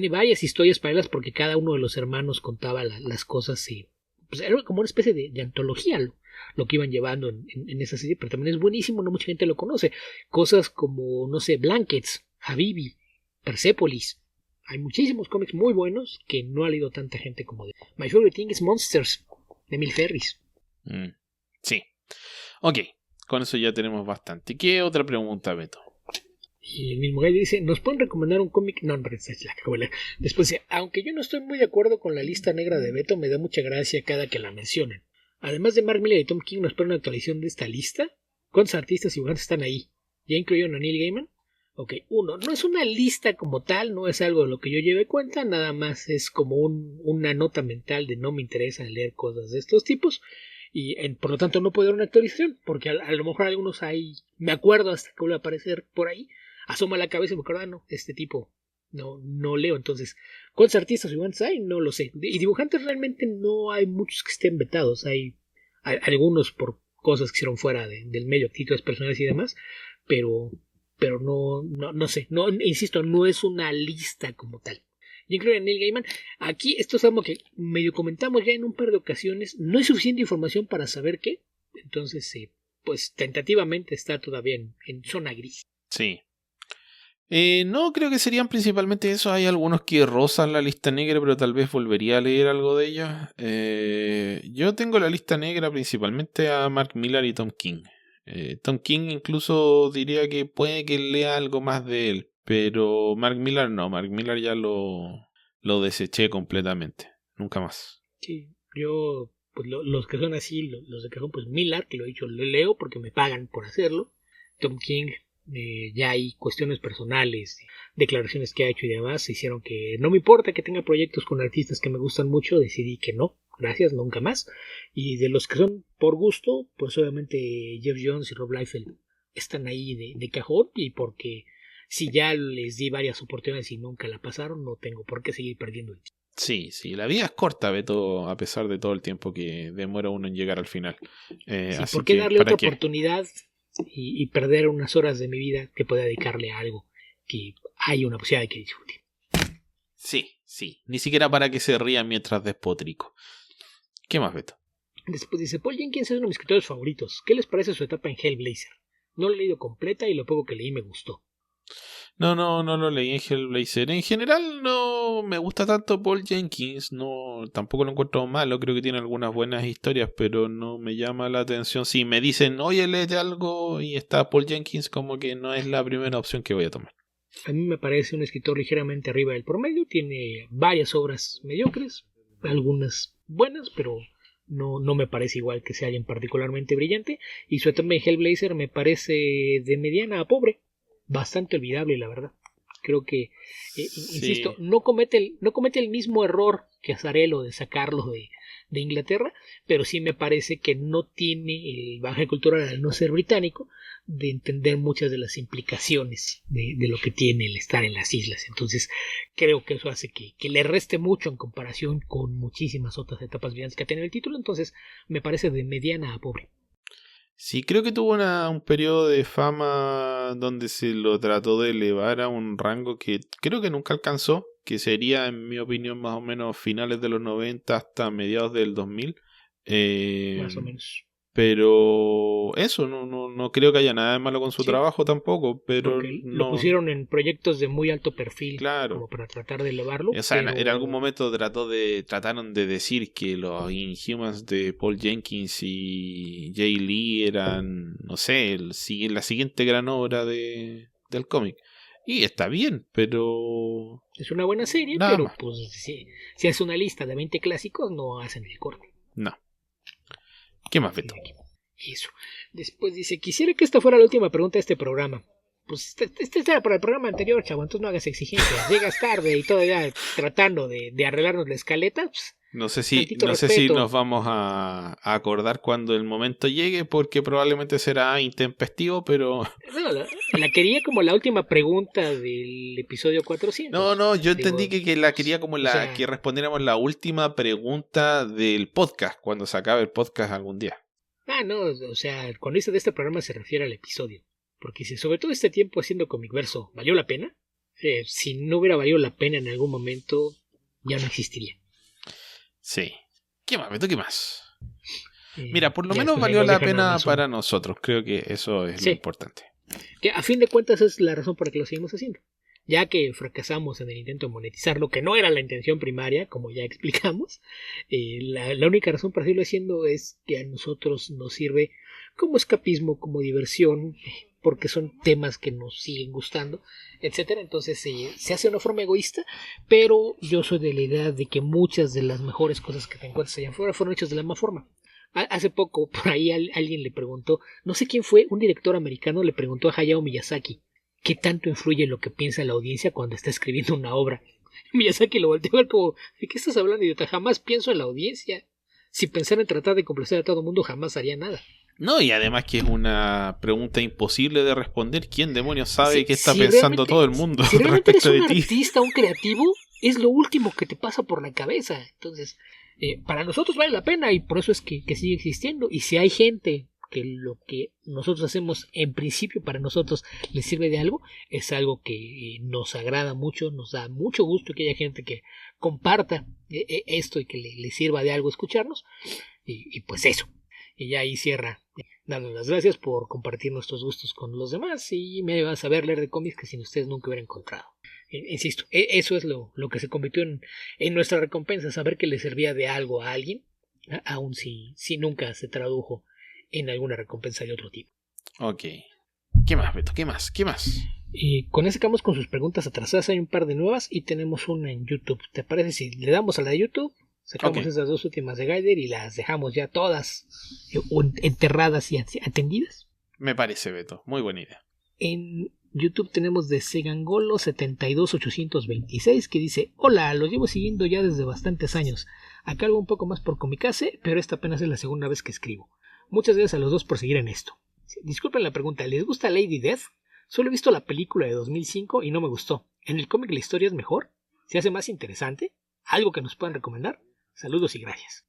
varias historias paralelas porque cada uno de los hermanos contaba las cosas. Pues era como una especie de antología lo que iban llevando en esa serie, pero también es buenísimo, no mucha gente lo conoce. Cosas como, no sé, Blankets, Habibi, Persepolis. Hay muchísimos cómics muy buenos que no ha leído tanta gente como de My Favorite Thing is Monsters, de Emil Ferris. Sí. Ok, con eso ya tenemos bastante. ¿Qué otra pregunta, Beto? Y el mismo gallo dice, ¿nos pueden recomendar un cómic? No, la acabo de leer. Después dice, aunque yo no estoy muy de acuerdo con la lista negra de Beto, me da mucha gracia cada que la mencionen. Además de Mark Millar y Tom King, ¿nos ponen una actualización de esta lista? ¿Cuántos artistas y dibujantes están ahí? ¿Ya incluyeron a Neil Gaiman? Ok, uno, no es una lista como tal, no es algo de lo que yo lleve cuenta, nada más es como una nota mental de no me interesa leer cosas de estos tipos. Y por lo tanto no puedo dar una actualización, porque a lo mejor algunos hay, me acuerdo hasta que vuelve a aparecer por ahí, asoma la cabeza y me acuerdo, no, este tipo no leo. Entonces, ¿cuántos artistas y dibujantes hay? No lo sé. Y dibujantes realmente no hay muchos que estén vetados, hay algunos por cosas que hicieron fuera del medio, títulos personales y demás, pero no sé, no, insisto, no es una lista como tal. Yo creo que Neil Gaiman, aquí esto es algo que medio comentamos ya en un par de ocasiones, no hay suficiente información para saber qué, entonces pues tentativamente está todavía en zona gris. Sí. No, creo que serían principalmente eso. Hay algunos que rozan la lista negra, pero tal vez volvería a leer algo de ellos. Yo tengo la lista negra principalmente a Mark Millar y Tom King. Tom King incluso diría que puede que lea algo más de él, pero Mark Millar no. Mark Millar ya lo deseché completamente. Nunca más. Sí, yo, pues los que son así, los de que son pues Millar, que lo he dicho, lo leo porque me pagan por hacerlo. Tom King, ya hay cuestiones personales, declaraciones que ha hecho y demás, hicieron que no me importa que tenga proyectos con artistas que me gustan mucho, decidí que no, gracias, nunca más. Y de los que son por gusto, pues obviamente Jeff Jones y Rob Liefeld están ahí de cajón, y porque si ya les di varias oportunidades y nunca la pasaron, no tengo por qué seguir perdiendo el tiempo. Sí, la vida es corta, Beto, a pesar de todo el tiempo que demora uno en llegar al final. Así ¿por qué que, darle ¿para otra qué? oportunidad y perder unas horas de mi vida que pueda dedicarle a algo que hay una posibilidad de que disfrute? Sí. Ni siquiera para que se rían mientras despotrico. ¿Qué más, Beto? Después dice, Paul Jenkins es uno de mis escritores favoritos. ¿Qué les parece su etapa en Hellblazer? No lo he leído completa y lo poco que leí me gustó. No lo leí en Hellblazer. En general no me gusta tanto Paul Jenkins. No, tampoco lo encuentro malo. Creo que tiene algunas buenas historias, pero no me llama la atención. Si me dicen, oye, léete algo y está Paul Jenkins, como que no es la primera opción que voy a tomar. A mí me parece un escritor ligeramente arriba del promedio. Tiene varias obras mediocres, algunas buenas, pero no me parece igual que sea alguien particularmente brillante. Y su etapa en Hellblazer me parece de mediana a pobre. Bastante olvidable, la verdad. Creo que, insisto, no comete el mismo error que Azarelo de sacarlo de Inglaterra, pero sí me parece que no tiene el bagaje cultural, al no ser británico, de entender muchas de las implicaciones de lo que tiene el estar en las islas. Entonces creo que eso hace que le reste mucho en comparación con muchísimas otras etapas brillantes que ha tenido el título. Entonces me parece de mediana a pobre. Sí, creo que tuvo un periodo de fama donde se lo trató de elevar a un rango que creo que nunca alcanzó, que sería, en mi opinión, más o menos finales de los 90 hasta mediados del 2000. Más o menos. Pero eso, no creo que haya nada de malo con su trabajo tampoco, pero porque no... lo pusieron en proyectos de muy alto perfil, claro, como para tratar de elevarlo. O sea, pero... en algún momento trataron de decir que los Inhumans de Paul Jenkins y Jay Lee eran, no sé, la siguiente gran obra del cómic. Y está bien, pero... Es una buena serie, nada pero más. pues si es una lista de 20 clásicos, no hacen el corte. No. ¿Qué más, Beto? Eso. Después dice, quisiera que esta fuera la última pregunta de este programa. Pues este era para el programa anterior, chavo, entonces no hagas exigencias. Llegas tarde y todavía tratando de arreglarnos la escaleta. Pues, No sé si respeto. nos vamos a acordar cuando el momento llegue, porque probablemente será intempestivo, pero... No, la quería como la última pregunta del episodio 400. No, yo entendí Digo, que la quería como o sea, que respondiéramos la última pregunta del podcast, cuando se acabe el podcast algún día. no, o sea, cuando dice de este programa se refiere al episodio. Porque si sobre todo este tiempo haciendo Comic Verso valió la pena, si no hubiera valido la pena en algún momento, ya no existiría. Sí. ¿Qué más, Beto? ¿Qué más? Mira, por lo Ya menos después ahí valió nos la dejan nada pena más para nosotros. Creo que eso es lo Sí, importante. que a fin de cuentas es la razón por la que lo seguimos haciendo. Ya que fracasamos en el intento de monetizarlo, que no era la intención primaria, como ya explicamos, la única razón para seguirlo haciendo es que a nosotros nos sirve como escapismo, como diversión, porque son temas que nos siguen gustando, etcétera. Entonces se hace de una forma egoísta, pero yo soy de la idea de que muchas de las mejores cosas que te encuentras allá afuera fueron hechas de la misma forma. Hace poco, por ahí alguien le preguntó, no sé quién fue, un director americano le preguntó a Hayao Miyazaki qué tanto influye en lo que piensa la audiencia cuando está escribiendo una obra. Miyazaki lo volteó a ver como, ¿de qué estás hablando, idiota? Jamás pienso en la audiencia. Si pensara en tratar de complacer a todo el mundo, jamás haría nada. No, y además que es una pregunta imposible de responder. ¿Quién demonios sabe Si, qué está si pensando realmente, todo el mundo si realmente eres respecto de un ti? artista, un creativo, es lo último que te pasa por la cabeza. Entonces, para nosotros vale la pena y por eso es que sigue existiendo. Y si hay gente que lo que nosotros hacemos en principio para nosotros les sirve de algo, es algo que nos agrada mucho, nos da mucho gusto que haya gente que comparta esto y que le sirva de algo escucharnos. Y pues eso. Y ya ahí cierra dando las gracias por compartir nuestros gustos con los demás y me vas a ver leer de cómics que sin ustedes nunca hubiera encontrado. Insisto, eso es lo que se convirtió en nuestra recompensa, saber que le servía de algo a alguien, aun si nunca se tradujo en alguna recompensa de otro tipo. Ok. ¿Qué más, Beto? ¿Qué más? ¿Qué más? Y con ese acabamos con sus preguntas atrasadas. Hay un par de nuevas y tenemos una en YouTube. ¿Te parece si le damos a la de YouTube? Sacamos Ok. esas dos últimas de Gaider y las dejamos ya todas enterradas y atendidas. Me parece, Beto. Muy buena idea. En YouTube tenemos de Segangolo 72826 que dice: Hola, los llevo siguiendo ya desde bastantes años. Acá algo un poco más por Comicase, pero esta apenas es la segunda vez que escribo. Muchas gracias a los dos por seguir en esto. Disculpen la pregunta, ¿les gusta Lady Death? Solo he visto la película de 2005 y no me gustó. ¿En el cómic la historia es mejor? ¿Se hace más interesante? ¿Algo que nos puedan recomendar? Saludos y gracias.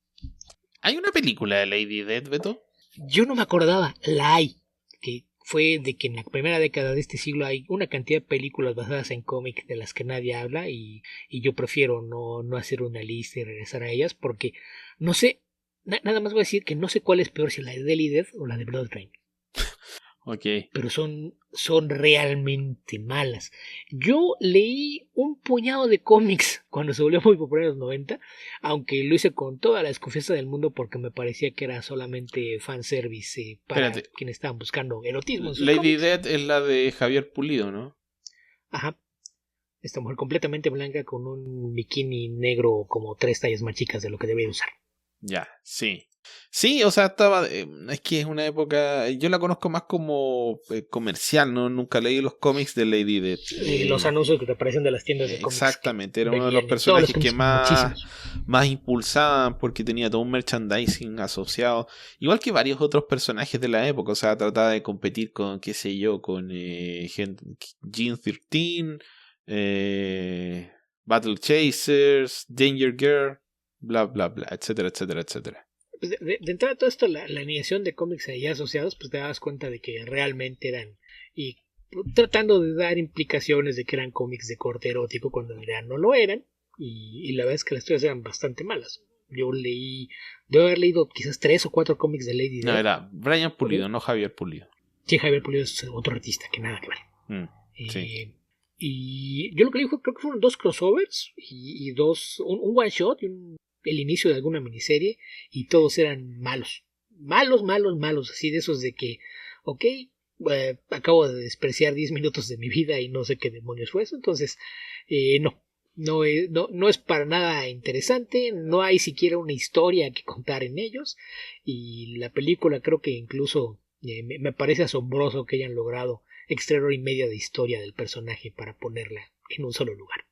¿Hay una película de Lady Death, Beto? Yo no me acordaba, la hay, que fue de que en la primera década de este siglo hay una cantidad de películas basadas en cómics de las que nadie habla y yo prefiero no hacer una lista y regresar a ellas porque no sé, nada más voy a decir que no sé cuál es peor, si la de Lady Death o la de Blood Rain. Ok. Pero son realmente malas. Yo leí un puñado de cómics cuando se volvió muy popular en los 90, aunque lo hice con toda la desconfianza del mundo porque me parecía que era solamente fanservice para Espérate. quienes estaban buscando erotismo en sus Lady cómics. Death es la de Javier Pulido, ¿no? Ajá. Esta mujer completamente blanca con un bikini negro como 3 tallas más chicas de lo que debía usar. Ya, sí. Sí, o sea, estaba... es que es una época... Yo la conozco más como comercial, ¿no? Nunca leí los cómics de Lady Death. Los anuncios que te aparecen de las tiendas de cómics. Exactamente, era uno de Venían los en todos los personajes que cómics, muchísimos. más impulsaban porque tenía todo un merchandising asociado. Igual que varios otros personajes de la época, o sea, trataba de competir con, qué sé yo, con Jean 13, Battle Chasers, Danger Girl, bla, bla, bla, etcétera, etcétera, etcétera. Pues de entrada todo esto, la animación de cómics ahí asociados, pues te das cuenta de que realmente eran, y tratando de dar implicaciones de que eran cómics de corte erótico cuando en realidad no lo eran, y la verdad es que las historias eran bastante malas. Yo debo haber leído quizás 3 o 4 cómics de Lady No, Death. era Brian Pulido, no Javier Pulido. Sí, Javier Pulido es otro artista que nada que ver. Sí. Y yo lo que leí creo que fueron 2 crossovers y un one shot y el inicio de alguna miniserie y todos eran malos. Malos, malos, malos. Así de esos de que, ok, acabo de despreciar 10 minutos de mi vida y no sé qué demonios fue eso. Entonces, no es para nada interesante. No hay siquiera una historia que contar en ellos. Y la película creo que incluso me parece asombroso que hayan logrado extraer hora y media de historia del personaje para ponerla en un solo lugar.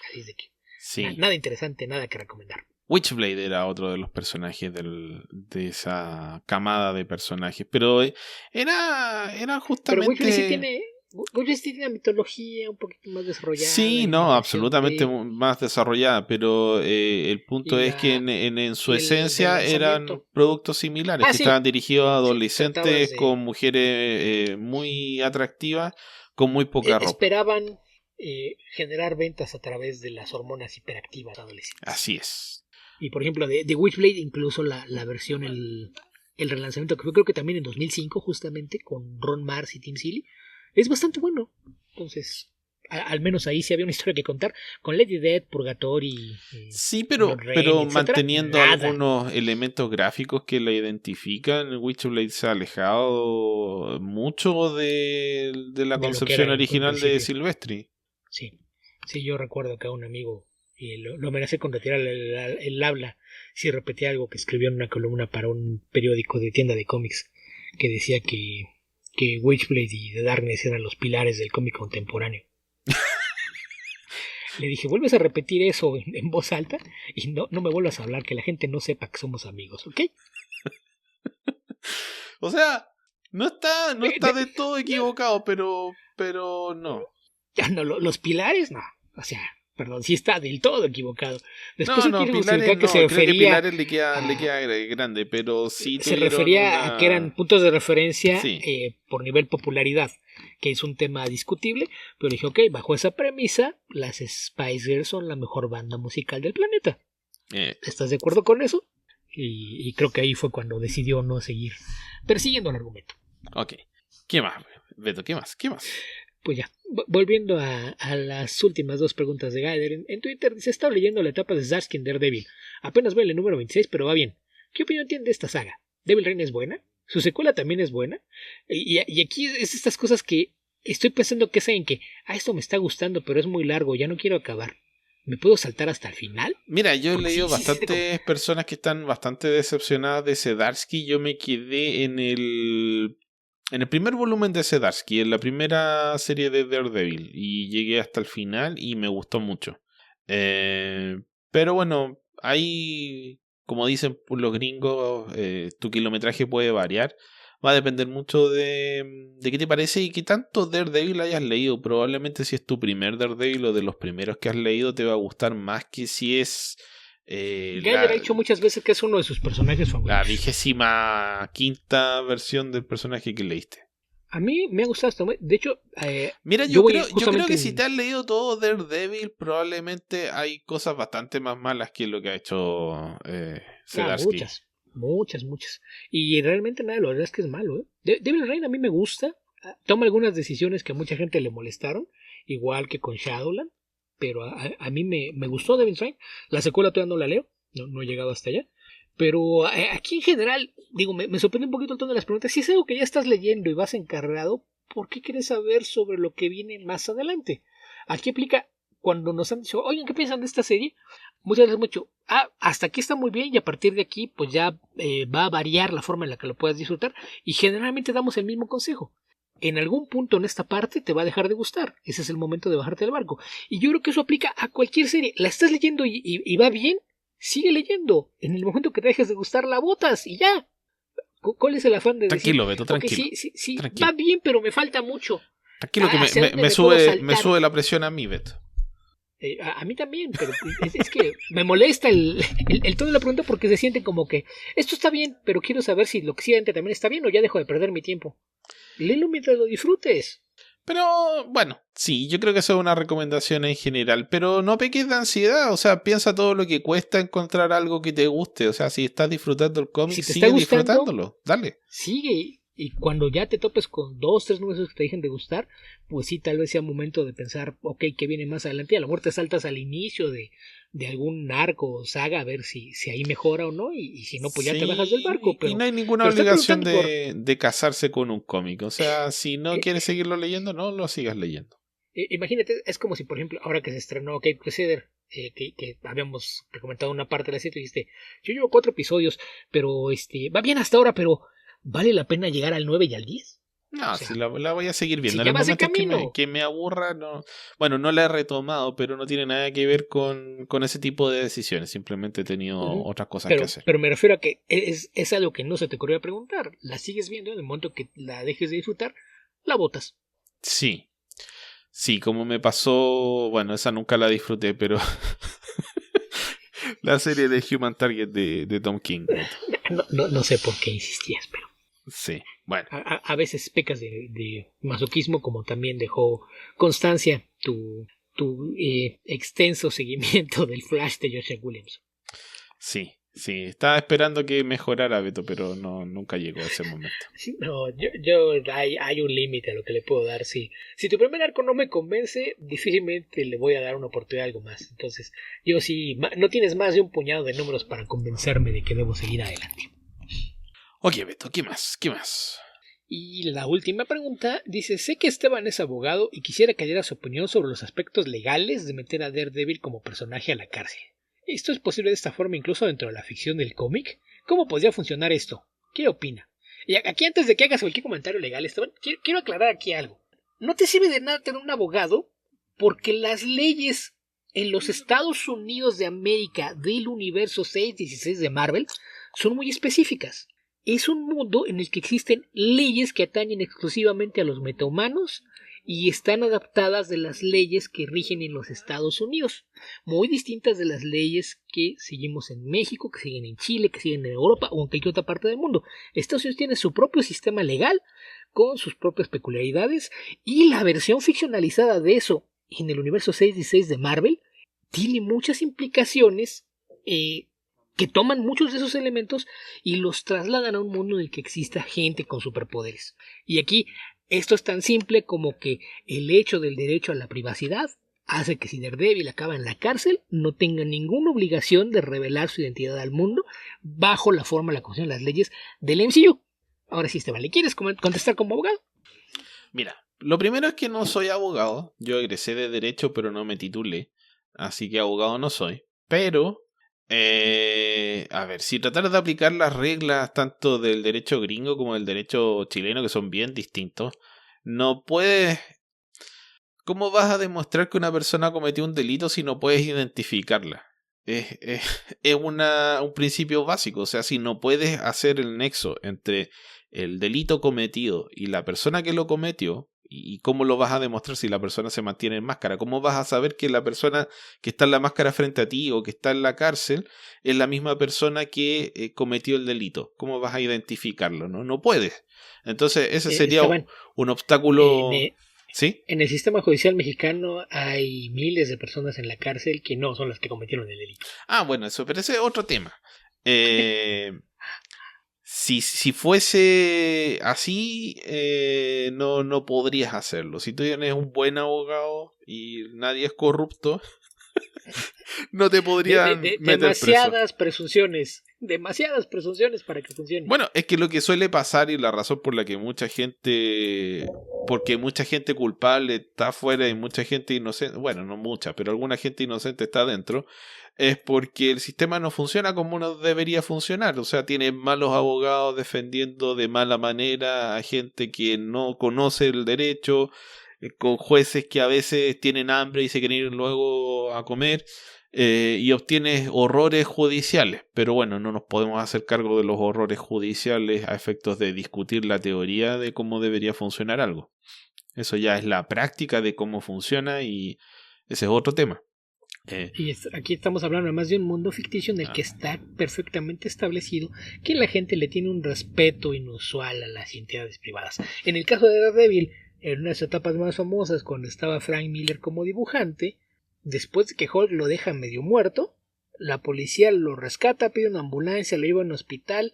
Así de que Sí. nada interesante, nada que recomendar. Witchblade era otro de los personajes de esa camada de personajes. Pero era Pero justamente... Witchblade sí tiene una mitología un poquito más desarrollada. Sí, y no, una versión absolutamente de... más desarrollada, pero el punto y, es que la, en su y el esencia eran relanzamiento. productos similares, Ah, que sí, estaban dirigidos a sí, tratabas adolescentes de... con mujeres muy atractivas, con muy poca ropa. esperaban generar ventas a través de las hormonas hiperactivas adolescentes. Así es. Y por ejemplo, de Witchblade, incluso la versión, el relanzamiento que fue creo que también en 2005, justamente, con Ron Mars y Tim Seeley, es bastante bueno. Entonces, al menos ahí sí había una historia que contar. Con Lady Death, Purgatory, Sí, Blood Rain, pero etcétera, manteniendo nada. algunos elementos gráficos que la identifican, Witchblade se ha alejado mucho de la De lo que concepción era en un original de principio. Silvestri. Sí, sí, yo recuerdo que a un amigo lo amenacé con retirar el habla si repetía algo que escribió en una columna para un periódico de tienda de cómics que decía que Witchblade y The Darkness eran los pilares del cómic contemporáneo. Le dije, vuelves a repetir eso en voz alta y no me vuelvas a hablar, que la gente no sepa que somos amigos, ¿ok? O sea, no está de todo equivocado, pero no. Ya no, los pilares, no. O sea, perdón, sí está del todo equivocado. Después No, él no, quiere Pilares justificar que se no. Creo que refería Pilares le a, queda grande, pero sí se tuvieron refería a que eran una... puntos de referencia Sí, por nivel popularidad, que es un tema discutible, pero dije, ok, bajo esa premisa, las Spice Girls son la mejor banda musical del planeta. ¿Estás de acuerdo con eso? Y creo que ahí fue cuando decidió no seguir persiguiendo el argumento. ok. ¿Qué más, Beto? ¿Qué más? ¿Qué más? Pues ya, volviendo a las últimas dos preguntas de Gaider, en Twitter dice, estaba leyendo la etapa de Zdarsky en Daredevil. Apenas voy en el número 26, pero va bien. ¿Qué opinión tiene de esta saga? ¿Devil Reign es buena? ¿Su secuela también es buena? Y aquí es estas cosas que estoy pensando que es en que, esto me está gustando, pero es muy largo, ya no quiero acabar. ¿Me puedo saltar hasta el final? Mira, yo he Porque leído sí, bastantes personas que están bastante decepcionadas de Zdarsky. Yo me quedé en el primer volumen de Zdarsky, en la primera serie de Daredevil, y llegué hasta el final y me gustó mucho. Pero bueno, ahí, como dicen los gringos, tu kilometraje puede variar. Va a depender mucho de qué te parece y qué tanto Daredevil hayas leído. Probablemente si es tu primer Daredevil o de los primeros que has leído te va a gustar más que si es Geiger ha dicho muchas veces que es uno de sus personajes la favoritos. 25ª versión del personaje que leíste. A mí me ha gustado hasta... De hecho, Mira, yo voy yo creo justamente que si te has leído todo Daredevil, probablemente hay cosas bastante más malas que lo que ha hecho Zdarsky. muchas, muchas, muchas. Y realmente nada, la verdad es que es malo, ¿eh? Devil Rain a mí me gusta. Toma algunas decisiones que a mucha gente le molestaron, igual que con Shadowland, pero a mí me gustó Devil Rain. La secuela todavía no la leo, no he llegado hasta allá. Pero aquí en general, digo, me sorprende un poquito el tono de las preguntas. Si es algo que ya estás leyendo y vas encargado, ¿por qué quieres saber sobre lo que viene más adelante? Aquí aplica cuando nos han dicho, oigan, ¿qué piensan de esta serie? Muchas veces hemos dicho, hasta aquí está muy bien y a partir de aquí pues ya va a variar la forma en la que lo puedas disfrutar y generalmente damos el mismo consejo. En algún punto en esta parte te va a dejar de gustar. Ese es el momento de bajarte del barco. Y yo creo que eso aplica a cualquier serie. La estás leyendo y va bien, sigue leyendo. En el momento que te dejes de gustar, la botas y ya. ¿Cuál es el afán de decir, Tranquilo, Beto, ok, tranquilo. sí, va Tranquilo. bien, pero me falta mucho? Tranquilo que ¿Hacia dónde me puedo me saltar? sube la presión a mí, Beto. A mí también, pero es que me molesta el tono de la pregunta porque se siente como que esto está bien, pero quiero saber si lo que siente también está bien o ya dejo de perder mi tiempo. Léelo mientras lo disfrutes. Pero bueno, sí, yo creo que eso es una recomendación en general, pero no peques de ansiedad, o sea, piensa todo lo que cuesta encontrar algo que te guste, o sea, si estás disfrutando el cómic, Si te está sigue gustando, disfrutándolo, dale. sigue. Y cuando ya te topes con 2, 3 números que te dejen de gustar, pues sí, tal vez sea momento de pensar, ok, ¿qué viene más adelante? A lo mejor te saltas al inicio de algún arco o saga a ver si ahí mejora o no, y si no, pues ya te bajas del barco, Y no hay ninguna pero estoy obligación preguntando por... de casarse con un cómic, o sea, si no eh, quieres seguirlo leyendo, no lo sigas leyendo. imagínate, es como si, por ejemplo, ahora que se estrenó Cape Crusader, que habíamos recomendado una parte de la serie, dijiste, yo llevo 4 episodios, pero va bien hasta ahora, pero ¿vale la pena llegar al 9 y al 10? No, O sí, sea, la voy a seguir si viendo. En ya el vas de momento camino. que me aburra, no. Bueno, no la he retomado, pero no tiene nada que ver con ese tipo de decisiones. Simplemente he tenido Ujú. otras cosas que hacer. Pero me refiero a que es algo que no se te ocurrió preguntar. La sigues viendo, en el momento que la dejes de disfrutar, la botas. Sí, sí, como me pasó. Bueno, esa nunca la disfruté, pero la serie de Human Target de Tom King, Beto. No sé por qué insistías, pero Sí, bueno. a veces pecas de masoquismo, como también dejó constancia tu extenso seguimiento del Flash de Joshua Williams. Sí, sí. Estaba esperando que mejorara Beto, pero no, nunca llegó a ese momento. No, hay un límite a lo que le puedo dar. Si tu primer arco no me convence, difícilmente le voy a dar una oportunidad a algo más. Entonces, yo sí, no tienes más de un puñado de números para convencerme de que debo seguir adelante. Ok, Beto, ¿qué más? ¿Qué más? Y la última pregunta dice, sé que Esteban es abogado y quisiera que diera su opinión sobre los aspectos legales de meter a Daredevil como personaje a la cárcel. ¿Esto es posible de esta forma incluso dentro de la ficción del cómic? ¿Cómo podría funcionar esto? ¿Qué opina? Y aquí antes de que hagas cualquier comentario legal, Esteban, quiero aclarar aquí algo. No te sirve de nada tener un abogado porque las leyes en los Estados Unidos de América del universo 616 de Marvel son muy específicas. Es un mundo en el que existen leyes que atañen exclusivamente a los metahumanos y están adaptadas de las leyes que rigen en los Estados Unidos, muy distintas de las leyes que seguimos en México, que siguen en Chile, que siguen en Europa o en cualquier otra parte del mundo. Estados Unidos tiene su propio sistema legal con sus propias peculiaridades y la versión ficcionalizada de eso en el universo 616 de Marvel tiene muchas implicaciones que toman muchos de esos elementos y los trasladan a un mundo en el que exista gente con superpoderes. Y aquí esto es tan simple como que el hecho del derecho a la privacidad hace que si Daredevil acaba en la cárcel no tenga ninguna obligación de revelar su identidad al mundo bajo la forma, la constitución de las leyes del MCU. Ahora sí, Esteban, ¿le quieres contestar como abogado? Mira, lo primero es que no soy abogado. Yo egresé de Derecho, pero no me titulé. Así que abogado no soy. Pero, a ver, si tratar de aplicar las reglas tanto del derecho gringo como del derecho chileno, que son bien distintos, no puedes... ¿Cómo vas a demostrar que una persona cometió un delito si no puedes identificarla? Es un principio básico. O sea, si no puedes hacer el nexo entre el delito cometido y la persona que lo cometió, y cómo lo vas a demostrar si la persona se mantiene en máscara, cómo vas a saber que la persona que está en la máscara frente a ti o que está en la cárcel es la misma persona que cometió el delito, cómo vas a identificarlo, no puedes. Entonces ese sería Esteban, un en, obstáculo. ¿Sí? en el sistema judicial mexicano hay miles de personas en la cárcel que no son las que cometieron el delito. Ah, bueno, eso, pero ese es otro tema. Si fuese así, no podrías hacerlo. Si tú tienes un buen abogado y nadie es corrupto, no te podrían meter preso. Demasiadas presunciones para que funcione. Bueno, es que lo que suele pasar y la razón por la que porque mucha gente culpable está afuera y mucha gente inocente, bueno, no mucha, pero alguna gente inocente está adentro, es porque el sistema no funciona como uno debería funcionar. O sea, tiene malos abogados defendiendo de mala manera a gente que no conoce el derecho, con jueces que a veces tienen hambre y se quieren ir luego a comer. Y obtienes horrores judiciales, pero bueno, no nos podemos hacer cargo de los horrores judiciales a efectos de discutir la teoría de cómo debería funcionar algo. Eso ya es la práctica de cómo funciona y ese es otro tema. Y aquí estamos hablando además de un mundo ficticio en el que está perfectamente establecido que la gente le tiene un respeto inusual a las entidades privadas. En el caso de Daredevil, en una de sus etapas más famosas, cuando estaba Frank Miller como dibujante, después de que Hulk lo deja medio muerto, la policía lo rescata, pide una ambulancia, lo lleva a un hospital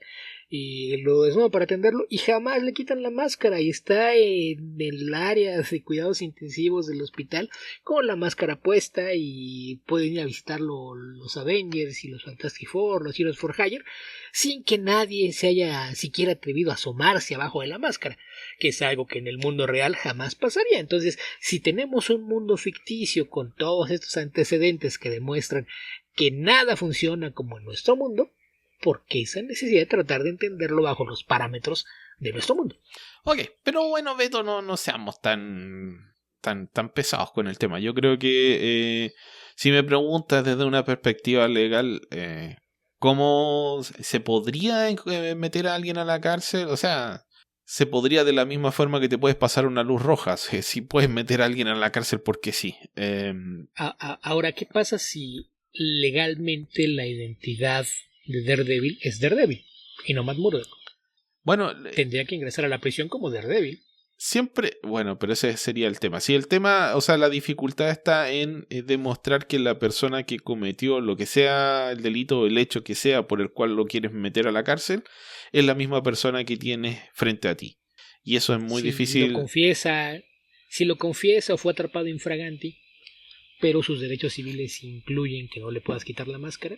y lo desnuda para atenderlo y jamás le quitan la máscara y está en el área de cuidados intensivos del hospital con la máscara puesta y pueden ir a visitarlo los Avengers y los Fantastic Four, los Heroes for Hire, sin que nadie se haya siquiera atrevido a asomarse abajo de la máscara, que es algo que en el mundo real jamás pasaría. Entonces, si tenemos un mundo ficticio con todos estos antecedentes que demuestran que nada funciona como en nuestro mundo, ¿por qué esa necesidad de tratar de entenderlo bajo los parámetros de nuestro mundo. Ok, pero bueno, Beto, no seamos tan pesados con el tema. Yo creo que si me preguntas desde una perspectiva legal, ¿cómo se podría meter a alguien a la cárcel? O sea, se podría de la misma forma que te puedes pasar una luz roja. Si puedes meter a alguien a la cárcel porque sí. Ahora, ¿qué pasa si legalmente la identidad de Daredevil es Daredevil y no Matt Murdock? Bueno, tendría que ingresar a la prisión como Daredevil. Siempre, bueno, pero ese sería el tema. Si el tema, o sea, la dificultad está en demostrar que la persona que cometió lo que sea el delito o el hecho que sea por el cual lo quieres meter a la cárcel es la misma persona que tienes frente a ti. Y eso es muy difícil. Si lo confiesa o fue atrapado infraganti, pero sus derechos civiles incluyen que no le puedas quitar la máscara.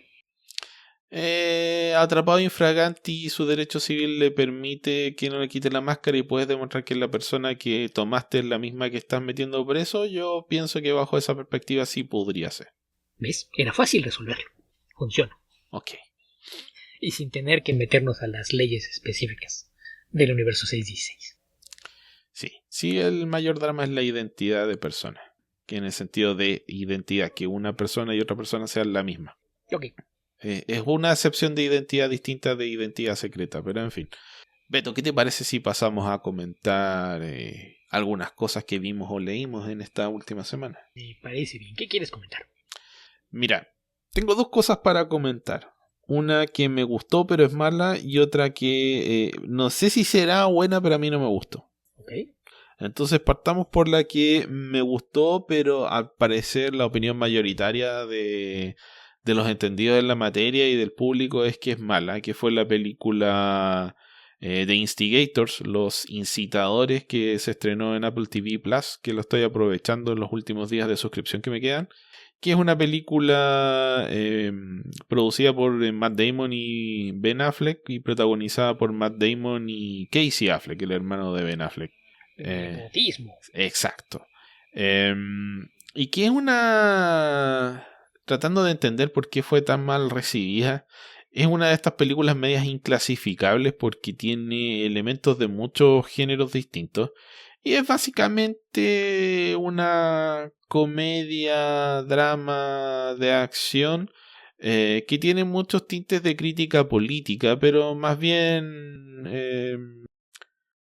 Atrapado infraganti, su derecho civil le permite que no le quite la máscara y puedes demostrar que la persona que tomaste es la misma que estás metiendo preso. Yo pienso que bajo esa perspectiva sí podría ser. ¿Ves? Era fácil resolverlo. Funciona. Ok. Y sin tener que meternos a las leyes específicas del universo 616. Sí, el mayor drama es la identidad de persona. Que en el sentido de identidad, que una persona y otra persona sean la misma. Ok. Es una excepción de identidad distinta de identidad secreta, pero en fin. Beto, ¿qué te parece si pasamos a comentar algunas cosas que vimos o leímos en esta última semana? Me parece bien. ¿Qué quieres comentar? Mira, tengo dos cosas para comentar. Una que me gustó pero es mala y otra que no sé si será buena pero a mí no me gustó. Ok. Entonces partamos por la que me gustó pero al parecer la opinión mayoritaria de los entendidos en la materia y del público es que es mala, que fue la película The Instigators, Los Incitadores, que se estrenó en Apple TV Plus, que lo estoy aprovechando en los últimos días de suscripción que me quedan, que es una película producida por Matt Damon y Ben Affleck y protagonizada por Matt Damon y Casey Affleck, el hermano de Ben Affleck. Nepotismo. Exacto. Y que es una... Tratando de entender por qué fue tan mal recibida, es una de estas películas medias inclasificables porque tiene elementos de muchos géneros distintos y es básicamente una comedia, drama de acción que tiene muchos tintes de crítica política, pero más bien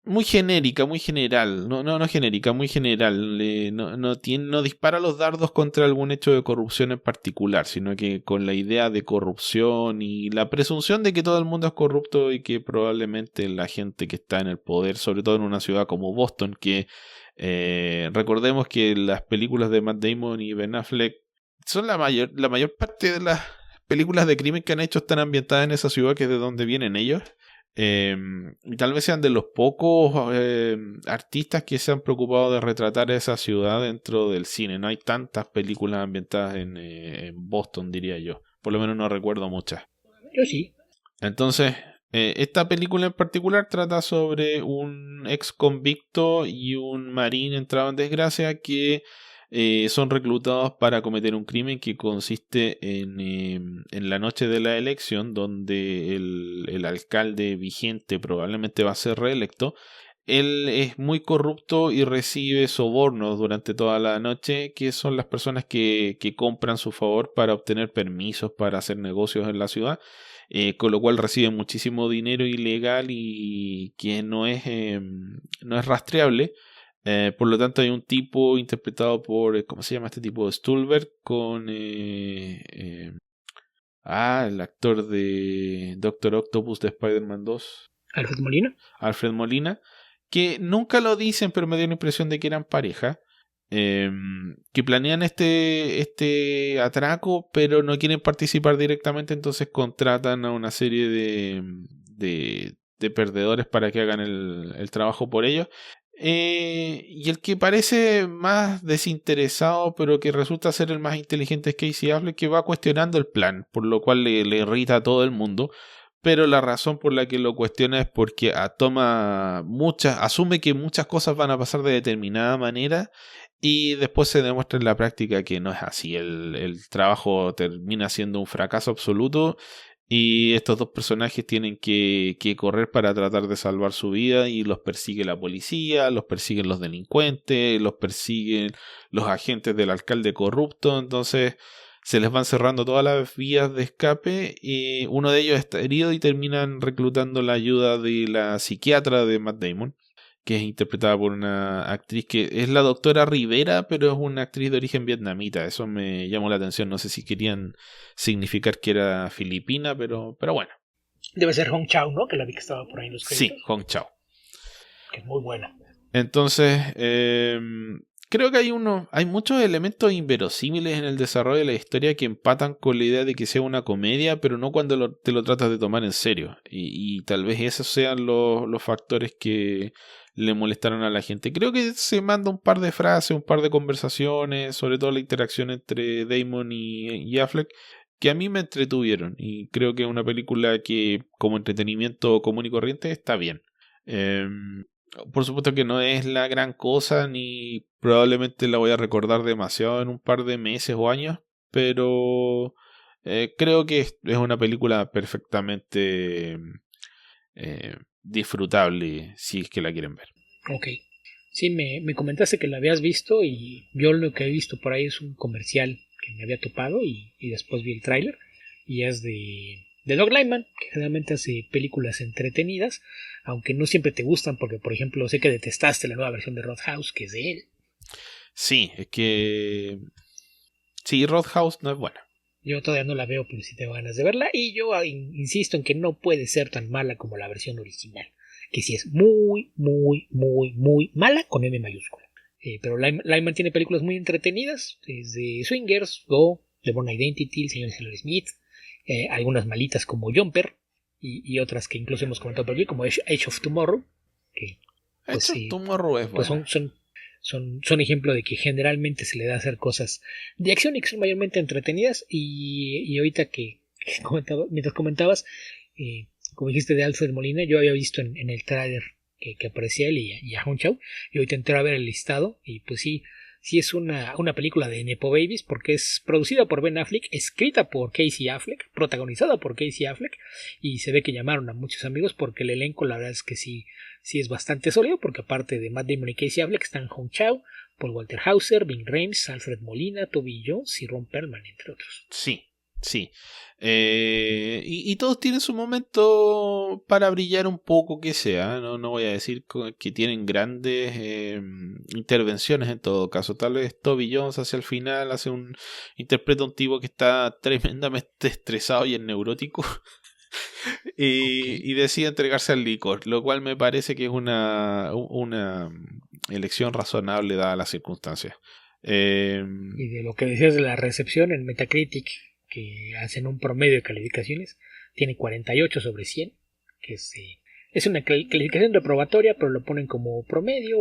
muy genérica, muy general, no genérica, muy general. No dispara los dardos contra algún hecho de corrupción en particular, sino que con la idea de corrupción y la presunción de que todo el mundo es corrupto y que probablemente la gente que está en el poder, sobre todo en una ciudad como Boston, que recordemos que las películas de Matt Damon y Ben Affleck son la mayor parte de las películas de crimen que han hecho están ambientadas en esa ciudad que es de donde vienen ellos. Y tal vez sean de los pocos artistas que se han preocupado de retratar esa ciudad dentro del cine. No hay tantas películas ambientadas en Boston, diría yo. Por lo menos no recuerdo muchas. Yo sí. Entonces, esta película en particular trata sobre un ex convicto y un marín entrado en desgracia que son reclutados para cometer un crimen que consiste en la noche de la elección, donde el alcalde vigente probablemente va a ser reelecto. Él es muy corrupto y recibe sobornos durante toda la noche, que son las personas que compran su favor para obtener permisos para hacer negocios en la ciudad. Con lo cual recibe muchísimo dinero ilegal y que no es rastreable. Por lo tanto hay un tipo interpretado por, ¿cómo se llama este tipo? Stulberg, con el actor de Doctor Octopus de Spider-Man 2. Alfred Molina, que nunca lo dicen, pero me dio la impresión de que eran pareja. Que planean este atraco, pero no quieren participar directamente, entonces contratan a una serie de perdedores para que hagan el trabajo por ellos. Y el que parece más desinteresado, pero que resulta ser el más inteligente es Casey Affleck, que va cuestionando el plan, por lo cual le irrita a todo el mundo. Pero la razón por la que lo cuestiona es porque asume que muchas cosas van a pasar de determinada manera y después se demuestra en la práctica que no es así. El trabajo termina siendo un fracaso absoluto Y estos dos personajes tienen que correr para tratar de salvar su vida y los persigue la policía, los persiguen los delincuentes, los persiguen los agentes del alcalde corrupto. Entonces se les van cerrando todas las vías de escape y uno de ellos está herido y terminan reclutando la ayuda de la psiquiatra de Matt Damon, que es interpretada por una actriz que es la doctora Rivera, pero es una actriz de origen vietnamita. Eso me llamó la atención. No sé si querían significar que era filipina, pero bueno. Debe ser Hong Chau, ¿no? Que la vi que estaba por ahí en los créditos. Sí, Hong Chau. Que es muy buena. Entonces, creo que hay muchos elementos inverosímiles en el desarrollo de la historia que empatan con la idea de que sea una comedia, pero no cuando te lo tratas de tomar en serio. Y tal vez esos sean los factores que le molestaron a la gente. Creo que se manda un par de frases, un par de conversaciones, sobre todo la interacción entre Damon y Affleck, que a mí me entretuvieron. Y creo que es una película que como entretenimiento común y corriente está bien. Por supuesto que no es la gran cosa, ni probablemente la voy a recordar demasiado en un par de meses o años, pero creo que es una película perfectamente disfrutable si es que la quieren ver. Ok. Sí, me comentaste que la habías visto y yo lo que he visto por ahí es un comercial que me había topado y después vi el tráiler y es de Doug Liman, que generalmente hace películas entretenidas, aunque no siempre te gustan porque, por ejemplo, sé que detestaste la nueva versión de Roadhouse, que es de él. Sí, es que... Sí, Roadhouse no es buena. Yo todavía no la veo, pero sí tengo ganas de verla y yo insisto en que no puede ser tan mala como la versión original, que sí es muy, muy, muy, muy mala con M mayúscula. Pero Liman tiene películas muy entretenidas, desde Swingers, Go, The Bourne Identity, El señor Hillary Smith, algunas malitas como Jumper y otras que incluso hemos comentado por aquí, como Age of Tomorrow, que pues, Age of Tomorrow es pues son ejemplo de que generalmente se le da a hacer cosas de acción y que son mayormente entretenidas. Y ahorita que mientras comentabas, como dijiste de Alfred Molina, yo había visto en el trailer que aparecía él y a Hong Chau, y ahorita entré a ver el listado y pues sí es una película de Nepo Babies porque es producida por Ben Affleck, escrita por Casey Affleck, protagonizada por Casey Affleck, y se ve que llamaron a muchos amigos porque el elenco la verdad es que sí es bastante sólido, porque aparte de Matt Damon y Casey Affleck están Hong Chau, Paul Walter Hauser, Ving Rhames, Alfred Molina, Toby Jones y Ron Perlman, entre otros. Sí. Y todos tienen su momento para brillar un poco, que sea. No voy a decir que tienen grandes intervenciones en todo caso. Tal vez Toby Jones hacia el final interpreta un tipo que está tremendamente estresado y es neurótico. Y decide entregarse al licor, lo cual me parece que es una elección razonable dadas las circunstancias. Y de lo que decías de la recepción en Metacritic, que hacen un promedio de calificaciones, tiene 48 sobre 100, que es una calificación reprobatoria, pero lo ponen como promedio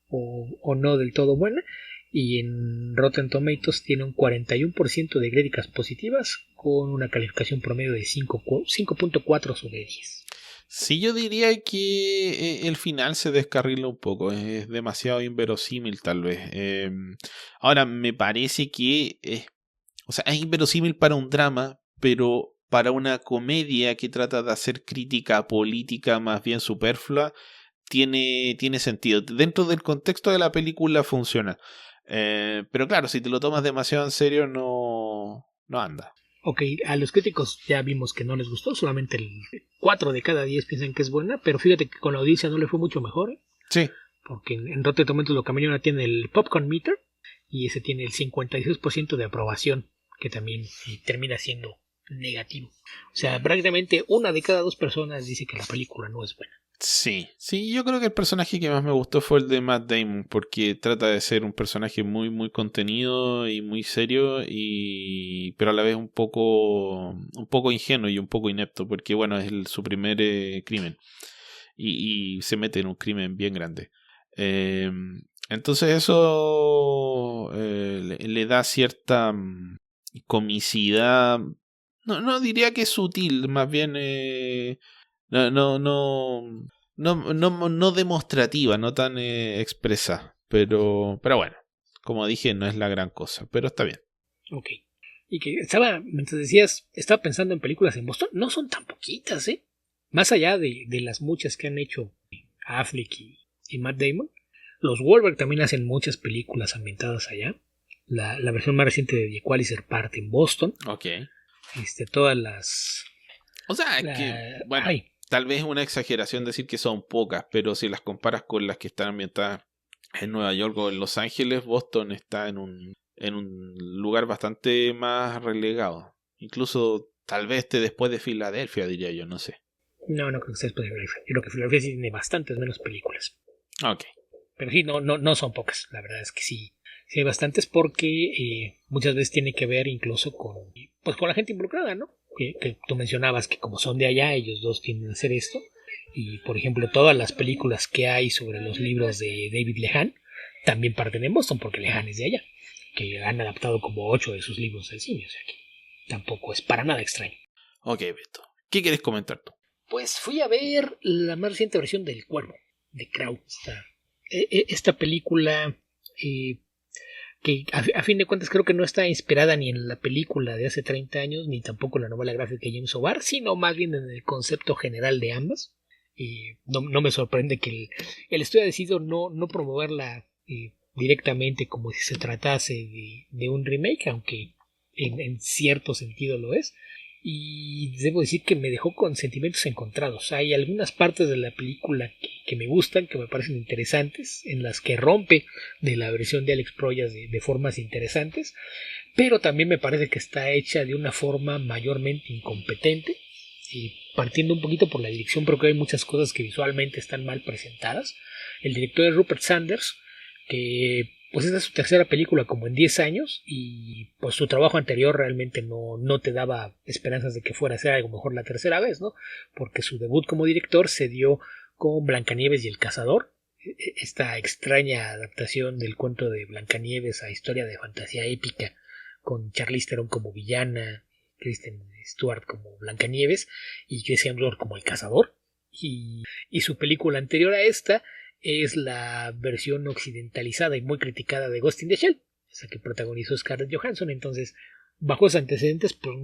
o no del todo buena. Y en Rotten Tomatoes tiene un 41% de críticas positivas con una calificación promedio de 5.4 sobre 10. Sí, yo diría que el final se descarrila un poco, es demasiado inverosímil tal vez. Ahora, me parece que es inverosímil para un drama, pero para una comedia que trata de hacer crítica política más bien superflua, tiene sentido. Dentro del contexto de la película funciona. Pero claro, si te lo tomas demasiado en serio, no anda. Ok, a los críticos ya vimos que no les gustó, solamente el 4 de cada 10 piensan que es buena, pero fíjate que con la audiencia no le fue mucho mejor. Sí. Porque en Rotten Tomatoes lo que mañana tiene el Popcorn Meter y ese tiene el 56% de aprobación, que también termina siendo negativo. O sea, prácticamente una de cada 2 personas dice que la película no es buena. Sí, yo creo que el personaje que más me gustó fue el de Matt Damon, porque trata de ser un personaje muy, muy contenido y muy serio, pero a la vez un poco ingenuo y un poco inepto, porque bueno, es su primer crimen y se mete en un crimen bien grande. Entonces eso le da cierta comicidad, no diría que es sutil, más bien... No demostrativa, no tan expresa, pero bueno, como dije, no es la gran cosa, pero está bien. Ok. Y que mientras decías, estaba pensando en películas en Boston, no son tan poquitas, ¿eh? Más allá de las muchas que han hecho Affleck y Matt Damon, los Wahlberg también hacen muchas películas ambientadas allá. La versión más reciente de The Equalizer parte en Boston. Ok. Todas las... O sea, es que, bueno, tal vez es una exageración decir que son pocas, pero si las comparas con las que están ambientadas en Nueva York o en Los Ángeles, Boston está en un lugar bastante más relegado. Incluso tal vez esté después de Filadelfia, diría yo, no sé. No creo que esté después de Filadelfia. Yo creo que Filadelfia sí tiene bastantes menos películas. Ok. Pero sí, no son pocas. La verdad es que sí hay bastantes porque muchas veces tiene que ver incluso con la gente involucrada, ¿no? Que tú mencionabas que como son de allá, ellos dos tienen que hacer esto. Y por ejemplo, todas las películas que hay sobre los libros de David Lehane también parten en Boston porque Lehane es de allá, que han adaptado como 8 de sus libros al cine, o sea que tampoco es para nada extraño. Ok, Beto, ¿qué quieres comentar tú? Pues fui a ver la más reciente versión del Cuervo, de Crow, esta película que a fin de cuentas creo que no está inspirada ni en la película de hace 30 años, ni tampoco en la novela gráfica de James O'Barr, sino más bien en el concepto general de ambas. No me sorprende que el estudio ha decidido no promoverla directamente como si se tratase de un remake, aunque en cierto sentido lo es. Y debo decir que me dejó con sentimientos encontrados. Hay algunas partes de la película que me gustan, que me parecen interesantes, en las que rompe de la versión de Alex Proyas de formas interesantes, pero también me parece que está hecha de una forma mayormente incompetente, partiendo un poquito por la dirección, porque hay muchas cosas que visualmente están mal presentadas. El director es Rupert Sanders, que pues esta es su tercera película como en 10 años y pues su trabajo anterior realmente no te daba esperanzas de que fuera a ser algo mejor la tercera vez, ¿no? Porque su debut como director se dio con Blancanieves y el Cazador, esta extraña adaptación del cuento de Blancanieves a historia de fantasía épica con Charlize Theron como villana, Kristen Stewart como Blancanieves y Jesse Hemsworth como el Cazador, y su película anterior a esta es la versión occidentalizada y muy criticada de Ghost in the Shell, esa que protagonizó Scarlett Johansson. Entonces, bajo esos antecedentes, pues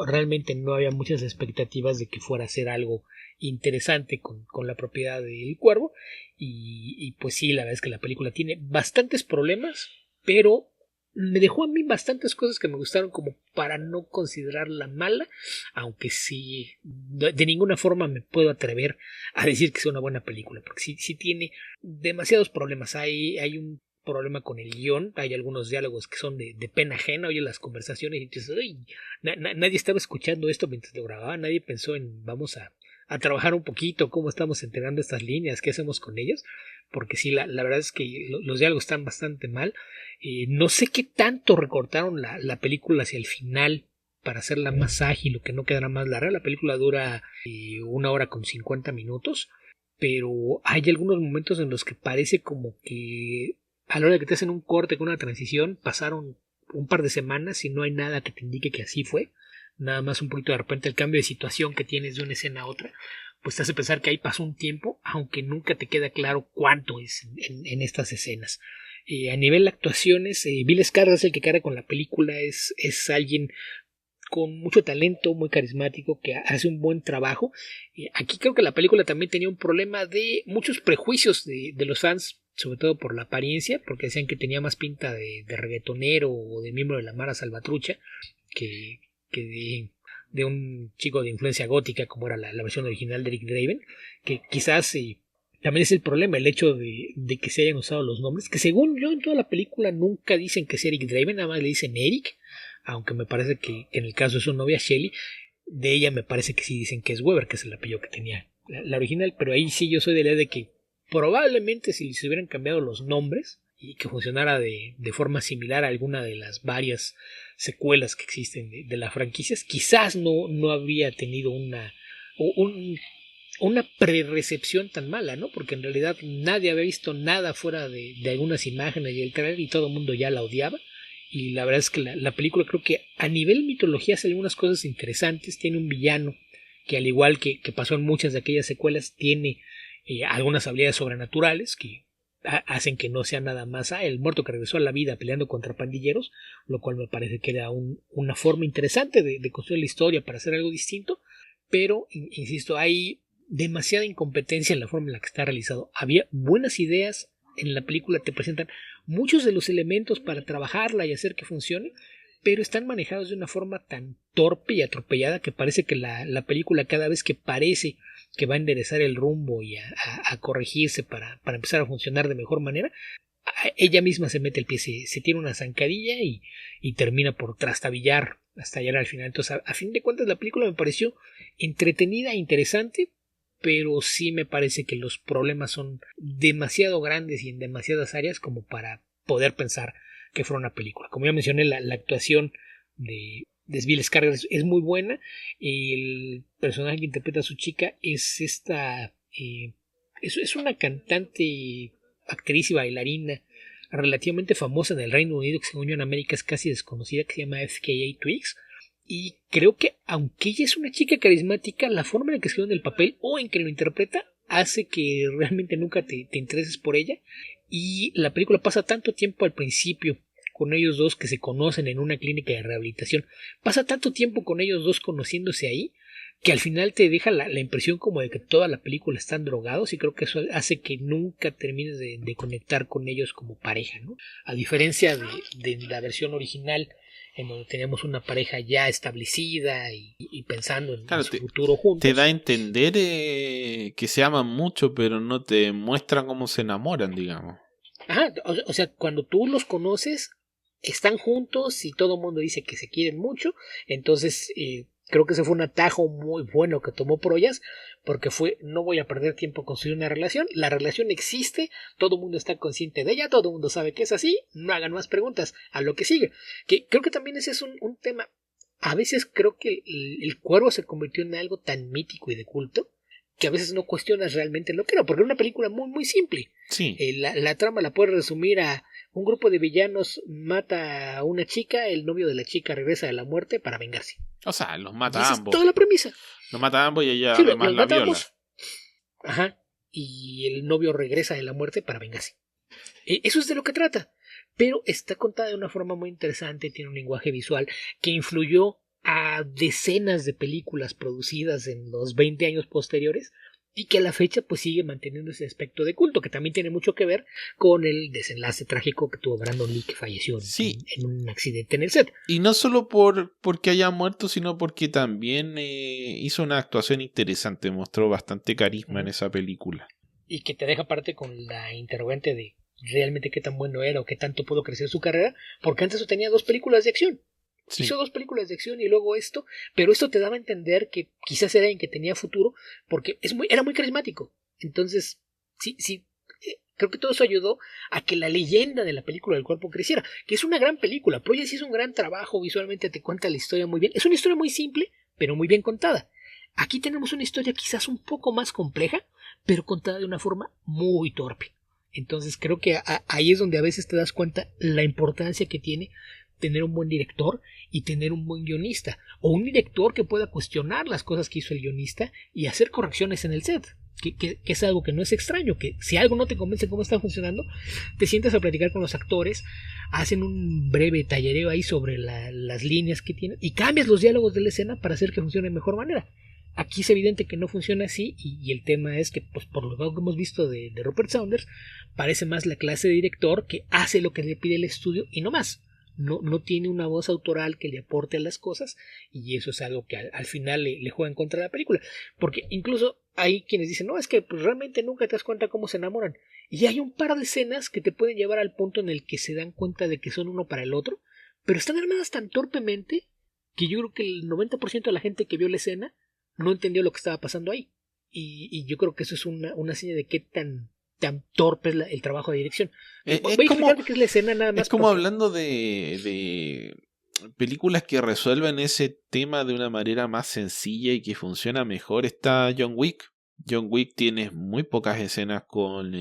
realmente no había muchas expectativas de que fuera a ser algo interesante con la propiedad del Cuervo, y pues sí, la verdad es que la película tiene bastantes problemas, pero me dejó a mí bastantes cosas que me gustaron como para no considerarla mala, aunque sí, de ninguna forma me puedo atrever a decir que es una buena película, porque sí tiene demasiados problemas. Hay un problema con el guión, hay algunos diálogos que son de pena ajena, oye las conversaciones y dices, nadie estaba escuchando esto mientras lo grababa, nadie pensó en vamos a trabajar un poquito, cómo estamos entregando estas líneas, qué hacemos con ellas, porque sí, la verdad es que los diálogos están bastante mal. No sé qué tanto recortaron la película hacia el final para hacerla más ágil o que no quedara más larga. La película dura 1 hora con 50 minutos, pero hay algunos momentos en los que parece como que a la hora de que te hacen un corte con una transición pasaron un par de semanas y no hay nada que te indique que así fue. Nada más un poquito de repente el cambio de situación que tienes de una escena a otra, pues te hace pensar que ahí pasó un tiempo, aunque nunca te queda claro cuánto es en estas escenas. A nivel de actuaciones, Bill Skarsgård es el que carga con la película, es alguien con mucho talento, muy carismático, que hace un buen trabajo. Aquí creo que la película también tenía un problema de muchos prejuicios de los fans, sobre todo por la apariencia, porque decían que tenía más pinta de reggaetonero o de miembro de la Mara Salvatrucha que de un chico de influencia gótica como era la versión original de Eric Draven, que quizás también es el problema, el hecho de que se hayan usado los nombres, que según yo en toda la película nunca dicen que es Eric Draven, nada más le dicen Eric, aunque me parece que en el caso de su novia Shelley, de ella me parece que sí dicen que es Weber, que es el apellido que tenía la original, pero ahí sí yo soy de la idea de que probablemente si se hubieran cambiado los nombres y que funcionara de forma similar a alguna de las varias secuelas que existen de las franquicias, quizás no habría tenido una pre-recepción tan mala, ¿no? Porque en realidad nadie había visto nada fuera de algunas imágenes y el trailer y todo el mundo ya la odiaba. Y la verdad es que la película creo que a nivel mitología hace algunas cosas interesantes. Tiene un villano que al igual que pasó en muchas de aquellas secuelas tiene algunas habilidades sobrenaturales que hacen que no sea nada más el muerto que regresó a la vida peleando contra pandilleros, lo cual me parece que era una forma interesante de construir la historia para hacer algo distinto, pero, insisto, hay demasiada incompetencia en la forma en la que está realizado. Había buenas ideas en la película, te presentan muchos de los elementos para trabajarla y hacer que funcione, pero están manejados de una forma tan torpe y atropellada que parece que la película, cada vez que parece que va a enderezar el rumbo y a corregirse para empezar a funcionar de mejor manera, ella misma se mete el pie, se tiene una zancadilla y termina por trastabillar hasta llegar al final. Entonces, a fin de cuentas, la película me pareció entretenida e interesante, pero sí me parece que los problemas son demasiado grandes y en demasiadas áreas como para poder pensar que fuera una película. Como ya mencioné, la actuación de Bill Skarsgård es muy buena. El personaje que interpreta a su chica es es una cantante, actriz y bailarina relativamente famosa en el Reino Unido, que según yo en América es casi desconocida, que se llama FKA Twigs. Y creo que aunque ella es una chica carismática, la forma en la que escribe el papel o en que lo interpreta hace que realmente nunca te intereses por ella. Y la película pasa tanto tiempo al principio con ellos dos que se conocen en una clínica de rehabilitación, pasa tanto tiempo con ellos dos conociéndose ahí, que al final te deja la impresión como de que toda la película están drogados, y creo que eso hace que nunca termines de conectar con ellos como pareja, ¿no? A diferencia de la versión original, en donde teníamos una pareja ya establecida y pensando en su futuro juntos. Te da a entender que se aman mucho, pero no te muestran cómo se enamoran, digamos. Ajá, o sea, cuando tú los conoces, están juntos y todo el mundo dice que se quieren mucho, entonces creo que ese fue un atajo muy bueno que tomó Proyas, porque no voy a perder tiempo en construir una relación, la relación existe, todo el mundo está consciente de ella, todo el mundo sabe que es así, no hagan más preguntas, a lo que sigue. Que creo que también ese es un tema, a veces creo que el Cuervo se convirtió en algo tan mítico y de culto, que a veces no cuestionas realmente lo que era, porque era una película muy muy simple. Sí. La trama la puedes resumir a un grupo de villanos mata a una chica, el novio de la chica regresa de la muerte para vengarse. O sea, los mata a ambos. Es toda la premisa. Los mata a ambos y ella sí, además la viola. Ajá. Y el novio regresa de la muerte para vengarse. Eso es de lo que trata. Pero está contada de una forma muy interesante, tiene un lenguaje visual que influyó a decenas de películas producidas en los 20 años posteriores y que a la fecha pues sigue manteniendo ese aspecto de culto, que también tiene mucho que ver con el desenlace trágico que tuvo Brandon Lee, que falleció en un accidente en el set. Y no solo porque haya muerto, sino porque también hizo una actuación interesante, mostró bastante carisma en esa película. Y que te deja aparte con la interrogante de realmente qué tan bueno era o qué tanto pudo crecer su carrera, porque antes tenía 2 películas de acción. Sí. Hizo 2 películas de acción y luego esto, pero esto te daba a entender que quizás era en que tenía futuro, porque era muy carismático. Entonces, sí, creo que todo eso ayudó a que la leyenda de la película del Cuerpo creciera, que es una gran película. Proyas hizo un gran trabajo, visualmente te cuenta la historia muy bien. Es una historia muy simple, pero muy bien contada. Aquí tenemos una historia quizás un poco más compleja, pero contada de una forma muy torpe. Entonces creo que ahí es donde a veces te das cuenta la importancia que tiene tener un buen director y tener un buen guionista, o un director que pueda cuestionar las cosas que hizo el guionista y hacer correcciones en el set, que es algo que no es extraño, que si algo no te convence cómo está funcionando, te sientas a platicar con los actores, hacen un breve tallereo ahí sobre las líneas que tienen y cambias los diálogos de la escena para hacer que funcione de mejor manera. Aquí es evidente que no funciona así y el tema es que, pues, por lo que hemos visto de Rupert Sanders, parece más la clase de director que hace lo que le pide el estudio y no más. No tiene una voz autoral que le aporte a las cosas, y eso es algo que al final le juega en contra de la película, porque incluso hay quienes dicen, no, es que pues, realmente nunca te das cuenta cómo se enamoran, y hay un par de escenas que te pueden llevar al punto en el que se dan cuenta de que son uno para el otro, pero están armadas tan torpemente que yo creo que el 90% de la gente que vio la escena no entendió lo que estaba pasando ahí, y yo creo que eso es una señal de qué tan torpe es el trabajo de dirección. Voy a explicar qué es la escena nada más. Es como hablando de películas que resuelven ese tema de una manera más sencilla y que funciona mejor. Está John Wick. John Wick tiene muy pocas escenas con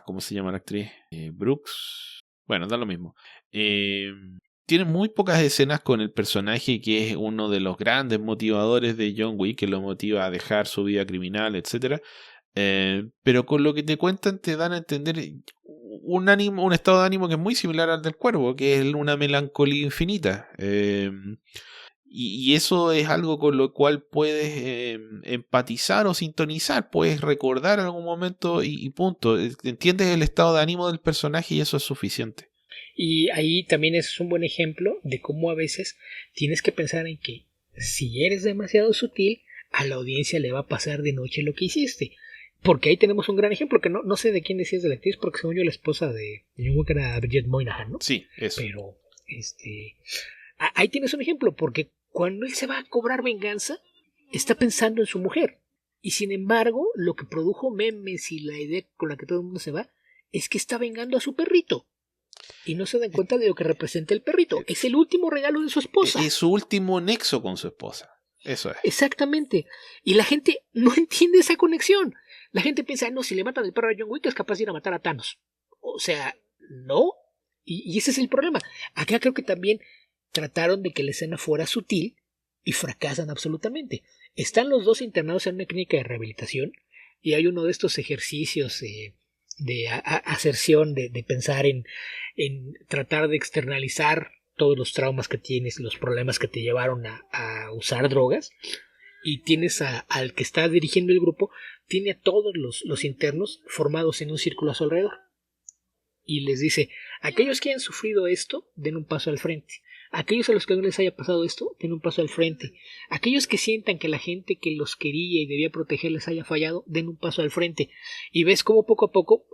¿cómo se llama la actriz? Brooks. Bueno, da lo mismo. Tiene muy pocas escenas con el personaje que es uno de los grandes motivadores de John Wick, que lo motiva a dejar su vida criminal, etcétera. Pero con lo que te cuentan te dan a entender un estado de ánimo que es muy similar al del cuervo, que es una melancolía infinita. Y eso es algo con lo cual puedes empatizar o sintonizar, puedes recordar algún momento y punto. Entiendes el estado de ánimo del personaje y eso es suficiente. Y ahí también es un buen ejemplo de cómo a veces tienes que pensar en que si eres demasiado sutil, a la audiencia le va a pasar de noche lo que hiciste. Porque ahí tenemos un gran ejemplo, que no sé de quién decías de la actriz, porque según yo la esposa de John Wick era Bridget Moynihan, ¿no? Sí, eso. Pero, ahí tienes un ejemplo, porque cuando él se va a cobrar venganza, está pensando en su mujer. Y sin embargo, lo que produjo memes y la idea con la que todo el mundo se va, es que está vengando a su perrito. Y no se dan cuenta de lo que representa el perrito. Es el último regalo de su esposa. Es su último nexo con su esposa. Eso es. Exactamente. Y la gente no entiende esa conexión. La gente piensa, no, si le matan el perro a John Wick es capaz de ir a matar a Thanos. O sea, no. Y ese es el problema. Acá creo que también trataron de que la escena fuera sutil y fracasan absolutamente. Están los dos internados en una clínica de rehabilitación y hay uno de estos ejercicios de aserción, de pensar en tratar de externalizar todos los traumas que tienes, los problemas que te llevaron a usar drogas. Y tienes al que está dirigiendo el grupo, tiene a todos los internos formados en un círculo a su alrededor. Y les dice, aquellos que hayan sufrido esto, den un paso al frente. Aquellos a los que no les haya pasado esto, den un paso al frente. Aquellos que sientan que la gente que los quería y debía protegerles haya fallado, den un paso al frente. Y ves cómo poco a poco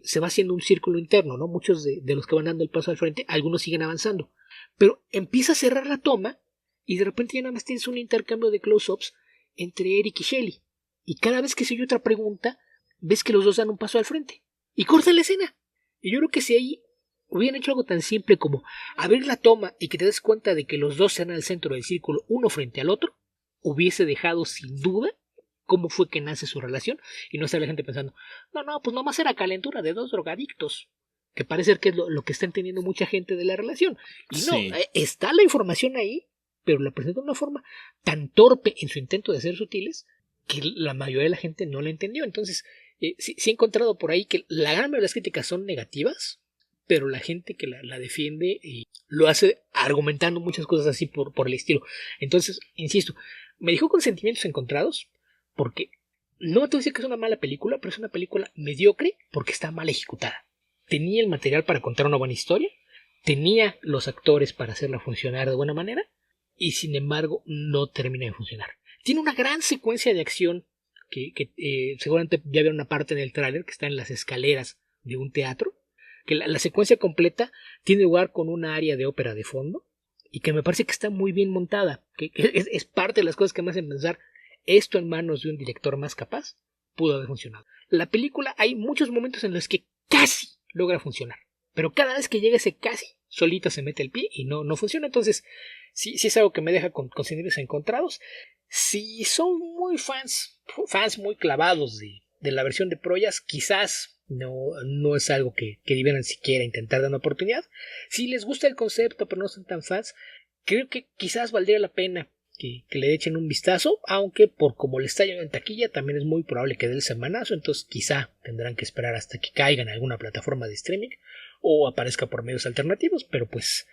se va haciendo un círculo interno, ¿no? Muchos de los que van dando el paso al frente, algunos siguen avanzando. Pero empieza a cerrar la toma y de repente ya nada más tienes un intercambio de close-ups entre Eric y Shelly. Y cada vez que se oye otra pregunta, ves que los dos dan un paso al frente. Y corta la escena. Y yo creo que si ahí hubieran hecho algo tan simple como abrir la toma y que te des cuenta de que los dos sean al centro del círculo, uno frente al otro, hubiese dejado sin duda cómo fue que nace su relación y no estar la gente pensando, no, pues nomás era calentura de dos drogadictos, que parece que es lo que está entendiendo mucha gente de la relación. Y Sí. no, está la información ahí, pero la presenta de una forma tan torpe en su intento de ser sutiles que la mayoría de la gente no la entendió. Entonces, sí he encontrado por ahí que la gran mayoría de las críticas son negativas, pero la gente que la defiende lo hace argumentando muchas cosas así por el estilo. Entonces, insisto, me dejó con sentimientos encontrados, porque no te voy a decir que es una mala película, pero es una película mediocre porque está mal ejecutada. Tenía el material para contar una buena historia, tenía los actores para hacerla funcionar de buena manera, y sin embargo no termina de funcionar. Tiene una gran secuencia de acción que seguramente ya vieron una parte en el tráiler que está en las escaleras de un teatro, que la secuencia completa tiene lugar con una área de ópera de fondo y que me parece que está muy bien montada, que es parte de las cosas que me hacen pensar esto en manos de un director más capaz pudo haber funcionado. La película hay muchos momentos en los que casi logra funcionar, pero cada vez que llega ese casi, solita se mete el pie y no funciona. Entonces sí es algo que me deja con sentimientos encontrados. Si son muy fans muy clavados de la versión de Proyas, quizás no es algo que debieran siquiera intentar dar una oportunidad. Si les gusta el concepto pero no son tan fans, creo que quizás valdría la pena que le echen un vistazo, aunque por como le está yendo en taquilla también es muy probable que dé el semanazo, entonces quizá tendrán que esperar hasta que caiga en alguna plataforma de streaming o aparezca por medios alternativos, pero pues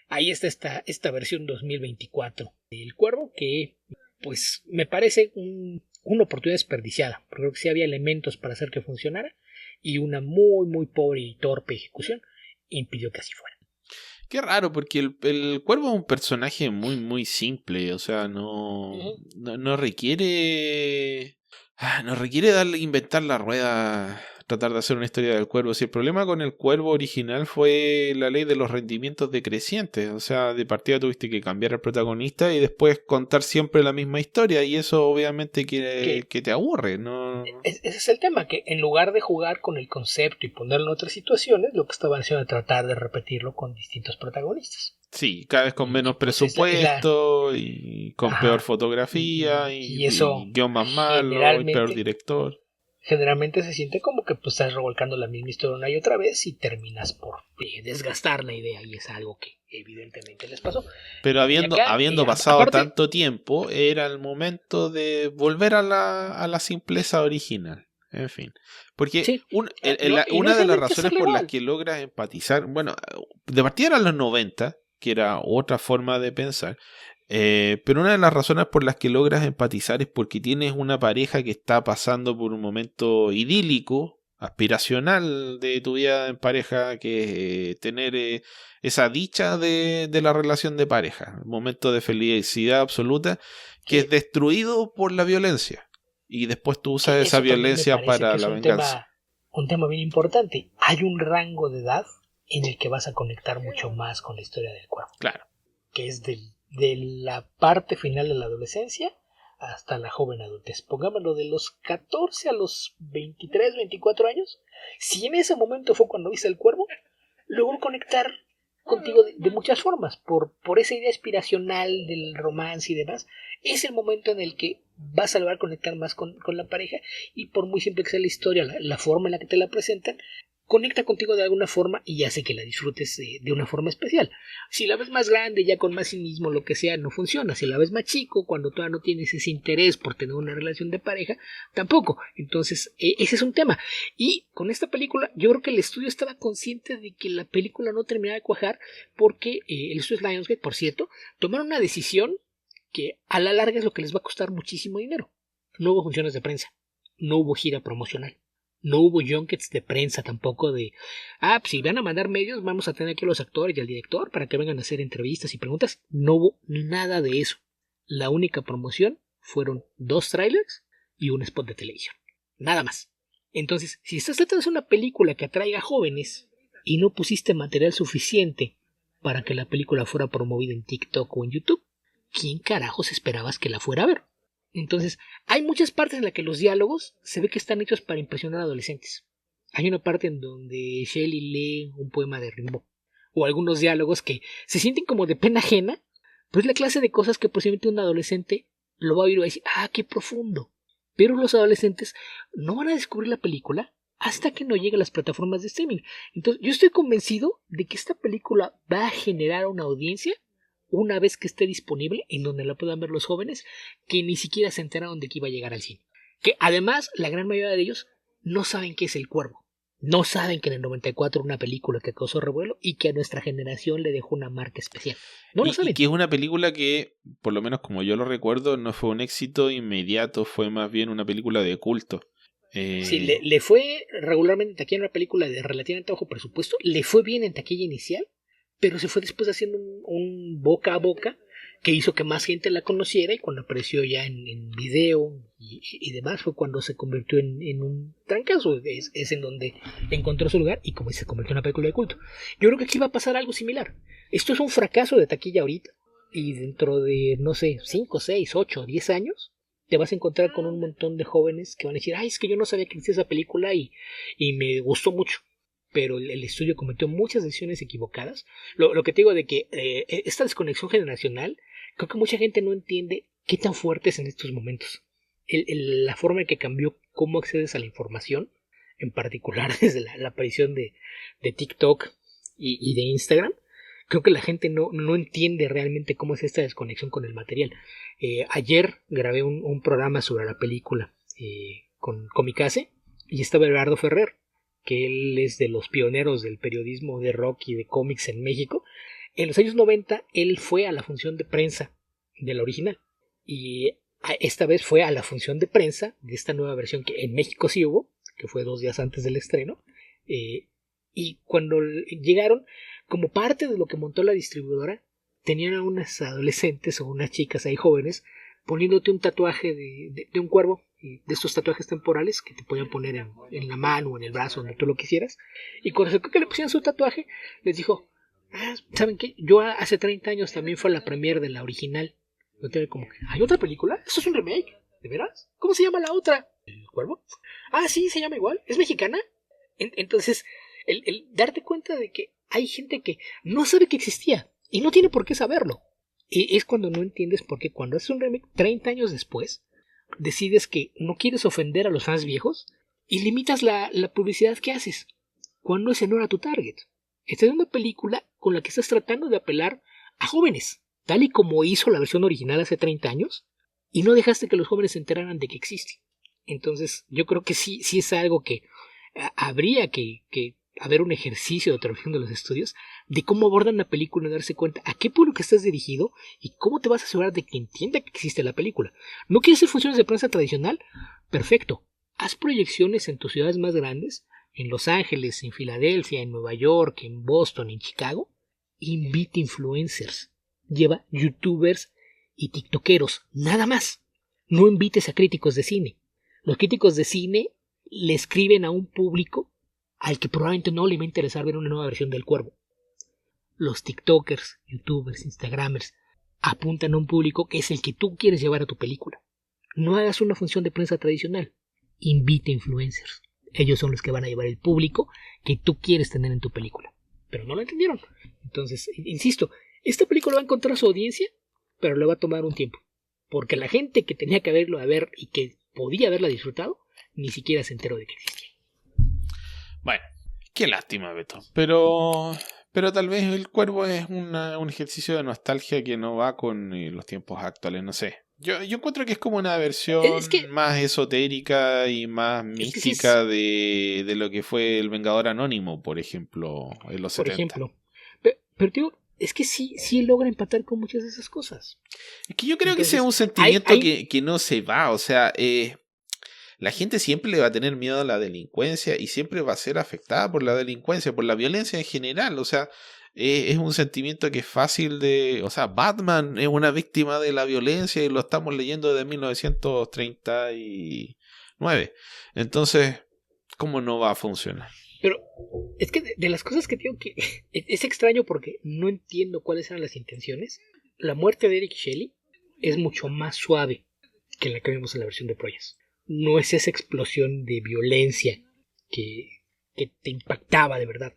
ahí está esta versión 2024 del Cuervo, que pues me parece una oportunidad desperdiciada, porque creo que sí había elementos para hacer que funcionara y una muy pobre y torpe ejecución impidió que así fuera. Qué raro, porque el cuervo es un personaje muy simple, o sea, no requiere... No requiere inventar la rueda, tratar de hacer una historia del cuervo. Si el problema con el cuervo original fue la ley de los rendimientos decrecientes, o sea, de partida tuviste que cambiar al protagonista y después contar siempre la misma historia, y eso obviamente que te aburre, ¿no? Ese es el tema, que en lugar de jugar con el concepto y ponerlo en otras situaciones, lo que estaban haciendo era tratar de repetirlo con distintos protagonistas. Sí, cada vez con menos presupuesto y con peor fotografía y eso y guión más malo y peor director. Generalmente se siente como que pues estás revolcando la misma historia una y otra vez y terminas por desgastar la idea, y es algo que evidentemente les pasó. Pero habiendo pasado aparte, tanto tiempo, era el momento de volver a la simpleza original. En fin. Porque Sí. una de las Necesariamente razones hacerlo por las igual. que logras empatizar, bueno, de partida eran los 90, que era otra forma de pensar, pero una de las razones por las que logras empatizar es porque tienes una pareja que está pasando por un momento idílico, aspiracional de tu vida en pareja, que es tener esa dicha de la relación de pareja, un momento de felicidad absoluta que es Que, destruido por la violencia. Y después tú usas que esa eso también me violencia parece que para es la venganza. un tema bien importante. Hay un rango de edad en el que vas a conectar mucho más con la historia del cuerpo, Claro. que es de la parte final de la adolescencia hasta la joven adultez. Pongámoslo de los 14 a los 23, 24 años. Si en ese momento fue cuando viste el cuervo, logró conectar contigo de muchas formas, por esa idea aspiracional del romance y demás. Es el momento en el que vas a lograr conectar más con la pareja, y por muy simple que sea la historia, la forma en la que te la presentan, conecta contigo de alguna forma y hace que la disfrutes de una forma especial. Si la ves más grande, ya con más cinismo, lo que sea, no funciona. Si la ves más chico, cuando todavía no tienes ese interés por tener una relación de pareja, tampoco. Entonces, ese es un tema. Y con esta película, yo creo que el estudio estaba consciente de que la película no terminaba de cuajar, porque el estudio Lionsgate, por cierto, tomaron una decisión que a la larga es lo que les va a costar muchísimo dinero. No hubo funciones de prensa, no hubo gira promocional, no hubo junkets de prensa tampoco pues si van a mandar medios, vamos a tener aquí a los actores y al director para que vengan a hacer entrevistas y preguntas. No hubo nada de eso. La única promoción fueron 2 trailers y un spot de televisión. Nada más. Entonces, si estás tratando de hacer una película que atraiga jóvenes y no pusiste material suficiente para que la película fuera promovida en TikTok o en YouTube, ¿quién carajos esperabas que la fuera a ver? Entonces, hay muchas partes en las que los diálogos se ve que están hechos para impresionar a adolescentes. Hay una parte en donde Shelley lee un poema de Rimbaud, o algunos diálogos que se sienten como de pena ajena, pero es la clase de cosas que posiblemente un adolescente lo va a oír y va a decir, qué profundo. Pero los adolescentes no van a descubrir la película hasta que no llegue a las plataformas de streaming. Entonces, yo estoy convencido de que esta película va a generar una audiencia una vez que esté disponible, en donde la puedan ver los jóvenes que ni siquiera se enteraron de que iba a llegar al cine. Que además, la gran mayoría de ellos no saben qué es El Cuervo. No saben que en el 94 una película que causó revuelo y que a nuestra generación le dejó una marca especial. No lo Y saben. que es una película que, por lo menos como yo lo recuerdo, no fue un éxito inmediato, fue más bien una película de culto. Sí, le fue regularmente en taquilla, una película de relativamente bajo presupuesto, le fue bien en taquilla inicial, pero se fue después haciendo un boca a boca que hizo que más gente la conociera, y cuando apareció ya en video y demás fue cuando se convirtió en un trancazo. Es en donde encontró su lugar y como se convirtió en una película de culto. Yo creo que aquí va a pasar algo similar. Esto es un fracaso de taquilla ahorita, y dentro de, no sé, 5, 6, 8, 10 años te vas a encontrar con un montón de jóvenes que van a decir, es que yo no sabía que existía esa película y me gustó mucho. Pero el estudio cometió muchas decisiones equivocadas. Lo que te digo de que esta desconexión generacional, creo que mucha gente no entiende qué tan fuerte es en estos momentos. La forma en que cambió cómo accedes a la información, en particular desde la aparición de TikTok y de Instagram, creo que la gente no entiende realmente cómo es esta desconexión con el material. Ayer grabé un programa sobre la película con Comicase, y estaba Eduardo Ferrer, que él es de los pioneros del periodismo de rock y de cómics en México. En los años 90 él fue a la función de prensa de la original, y esta vez fue a la función de prensa de esta nueva versión que en México sí hubo, que fue 2 días antes del estreno. Y cuando llegaron, como parte de lo que montó la distribuidora, tenían a unas adolescentes o unas chicas ahí jóvenes poniéndote un tatuaje de un cuervo, de estos tatuajes temporales que te podían poner en la mano o en el brazo, donde tú lo quisieras. Y cuando se que le pusieron su tatuaje, les dijo, ¿saben qué? Yo hace 30 años también fue a la premiere de la original. Como, ¿hay otra película? ¿Eso es un remake? ¿De veras? ¿Cómo se llama la otra? ¿El cuervo? Sí, se llama igual. ¿Es mexicana? Entonces, el darte cuenta de que hay gente que no sabe que existía y no tiene por qué saberlo. Es cuando no entiendes por qué cuando haces un remake 30 años después decides que no quieres ofender a los fans viejos y limitas la publicidad que haces, cuando ese no era tu target. Esta es una película con la que estás tratando de apelar a jóvenes, tal y como hizo la versión original hace 30 años, y no dejaste que los jóvenes se enteraran de que existe. Entonces, yo creo que sí es algo que habría que haber un ejercicio de traducción de los estudios de cómo abordan una película y darse cuenta a qué público estás dirigido y cómo te vas a asegurar de que entienda que existe la película. ¿No quieres hacer funciones de prensa tradicional? Perfecto. Haz proyecciones en tus ciudades más grandes, en Los Ángeles, en Filadelfia, en Nueva York, en Boston, en Chicago. Invita influencers. Lleva youtubers y tiktokeros. Nada más. No invites a críticos de cine. Los críticos de cine le escriben a un público al que probablemente no le va a interesar ver una nueva versión del Cuervo. Los tiktokers, youtubers, instagramers apuntan a un público que es el que tú quieres llevar a tu película. No hagas una función de prensa tradicional. Invite influencers. Ellos son los que van a llevar el público que tú quieres tener en tu película. Pero no lo entendieron. Entonces, insisto, esta película va a encontrar su audiencia, pero le va a tomar un tiempo. Porque la gente que tenía que verlo a ver y que podía haberla disfrutado, ni siquiera se enteró de que existía. Bueno, qué lástima, Beto. Pero tal vez El Cuervo es un ejercicio de nostalgia que no va con los tiempos actuales, no sé. Yo encuentro que es como una versión más esotérica y más mística de lo que fue El Vengador Anónimo, por ejemplo, en los 70. Ejemplo. Pero digo, es que sí logra empatar con muchas de esas cosas. Es que yo creo que ese es un sentimiento que no se va, o sea, la gente siempre le va a tener miedo a la delincuencia y siempre va a ser afectada por la delincuencia, por la violencia en general, o sea, es un sentimiento que es fácil de... O sea, Batman es una víctima de la violencia y lo estamos leyendo desde 1939. Entonces, ¿cómo no va a funcionar? Pero es que de las cosas que digo que es extraño porque no entiendo cuáles eran las intenciones. La muerte de Eric Shelley es mucho más suave que la que vimos en la versión de Proyas. No es esa explosión de violencia que te impactaba de verdad.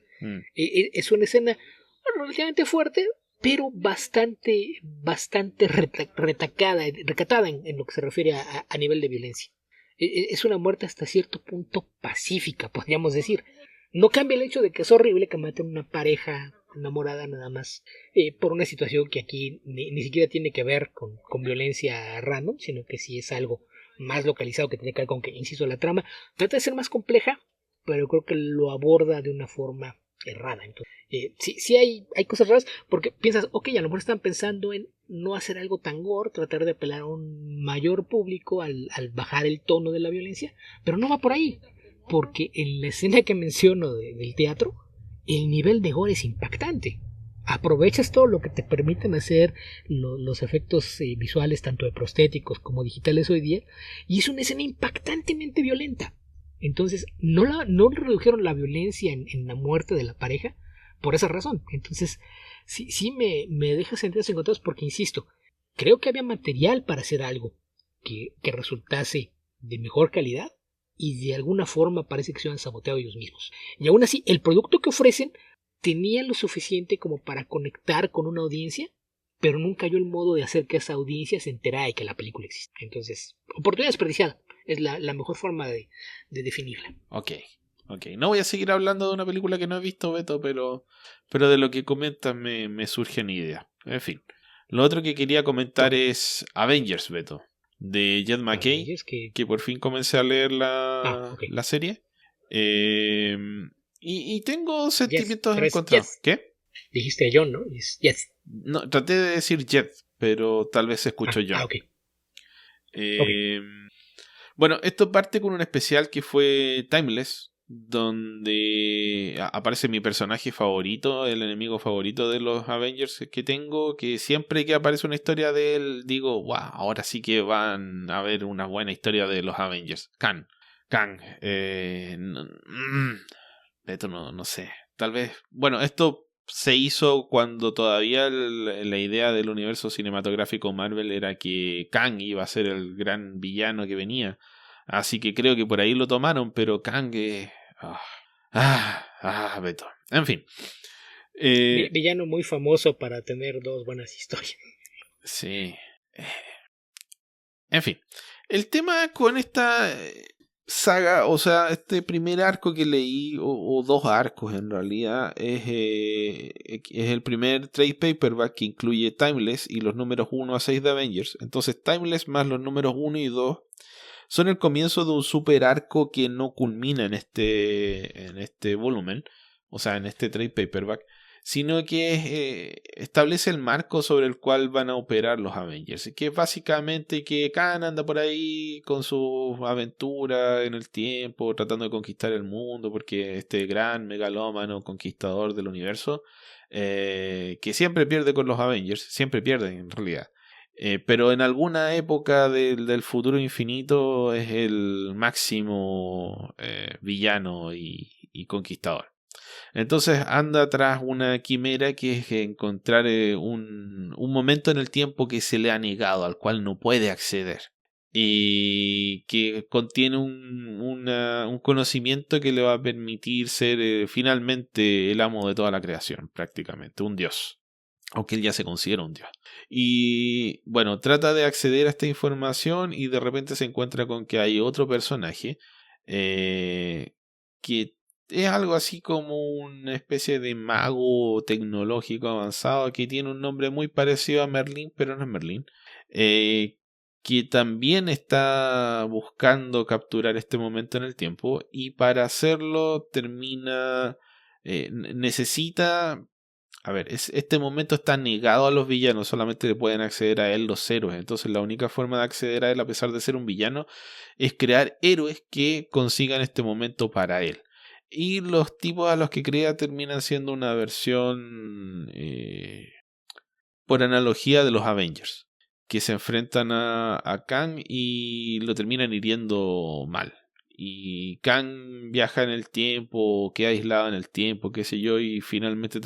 Es una escena relativamente fuerte, pero bastante recatada en lo que se refiere a nivel de violencia. Es una muerte hasta cierto punto pacífica, podríamos decir. No cambia el hecho de que es horrible que maten una pareja enamorada nada más por una situación que aquí ni siquiera tiene que ver con violencia random, sino que sí es algo más localizado que tiene que ver con que, insisto, la trama trata de ser más compleja, pero creo que lo aborda de una forma errada. Entonces, sí hay cosas raras porque piensas, ok, a lo mejor están pensando en no hacer algo tan gore, tratar de apelar a un mayor público al bajar el tono de la violencia, pero no va por ahí, porque en la escena que menciono del teatro, el nivel de gore es impactante. Aprovechas todo lo que te permiten hacer los efectos visuales, tanto de prostéticos como digitales hoy día, y es una escena impactantemente violenta. Entonces, no redujeron la violencia en la muerte de la pareja por esa razón. Entonces, sí me deja sentidos encontrados porque, insisto, creo que había material para hacer algo que resultase de mejor calidad y de alguna forma parece que se han saboteado ellos mismos. Y aún así, el producto que ofrecen tenía lo suficiente como para conectar con una audiencia, pero nunca halló el modo de hacer que esa audiencia se enterara de que la película existe. Entonces, oportunidad desperdiciada es la mejor forma de definirla. Ok. No voy a seguir hablando de una película que no he visto, Beto, pero de lo que comentas me surgen ideas. En fin. Lo otro que quería comentar es Avengers, Beto, de Jed McKay, que por fin comencé a leer la serie. Y tengo sentimientos encontrados. ¿Qué? Dijiste a John, ¿no? Yes. No, traté de decir Jed, pero tal vez se escuchó John. Bueno, esto parte con un especial que fue Timeless, donde aparece mi personaje favorito, el enemigo favorito de los Avengers que tengo, que siempre que aparece una historia de él, digo, wow, ahora sí que van a ver una buena historia de los Avengers. Kang. Esto no sé. Tal vez, bueno, esto se hizo cuando todavía la idea del universo cinematográfico Marvel era que Kang iba a ser el gran villano que venía. Así que creo que por ahí lo tomaron, pero Kang... Beto. En fin. Villano muy famoso para tener dos buenas historias. Sí. En fin. El tema con esta saga, o sea, este primer arco que leí, o dos arcos en realidad, es el primer trade paperback que incluye Timeless y los números 1 a 6 de Avengers. Entonces Timeless más los números 1 y 2 son el comienzo de un super arco que no culmina en este volumen, o sea, en este trade paperback, sino que establece el marco sobre el cual van a operar los Avengers, que es básicamente que Khan anda por ahí con sus aventuras en el tiempo, tratando de conquistar el mundo, porque este gran megalómano conquistador del universo, que siempre pierde con los Avengers, siempre pierde en realidad. Pero en alguna época del futuro infinito es el máximo villano y conquistador. Entonces anda tras una quimera que es encontrar un momento en el tiempo que se le ha negado, al cual no puede acceder. Y que contiene un conocimiento que le va a permitir ser finalmente el amo de toda la creación, prácticamente, un dios. Aunque él ya se considera un dios. Y bueno, trata de acceder a esta información y de repente se encuentra con que hay otro personaje que es algo así como una especie de mago tecnológico avanzado que tiene un nombre muy parecido a Merlín, pero no es Merlín. Que también está buscando capturar este momento en el tiempo y para hacerlo necesita... A ver, este momento está negado a los villanos, solamente le pueden acceder a él los héroes. Entonces la única forma de acceder a él, a pesar de ser un villano, es crear héroes que consigan este momento para él. Y los tipos a los que crea terminan siendo una versión, por analogía, de los Avengers, que se enfrentan a Kang y lo terminan hiriendo mal. Y Kang viaja en el tiempo, queda aislado en el tiempo, qué sé yo, y finalmente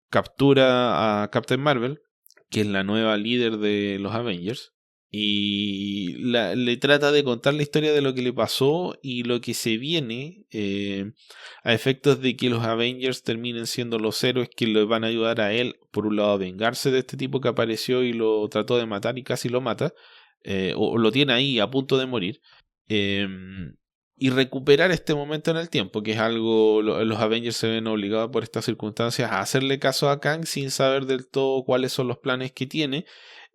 captura a Captain Marvel, que es la nueva líder de los Avengers, y le trata de contar la historia de lo que le pasó y lo que se viene, a efectos de que los Avengers terminen siendo los héroes que le van a ayudar a él, por un lado, a vengarse de este tipo que apareció y lo trató de matar y casi lo mata, o lo tiene ahí a punto de morir, y recuperar este momento en el tiempo, que es algo, los Avengers se ven obligados por estas circunstancias a hacerle caso a Kang sin saber del todo cuáles son los planes que tiene,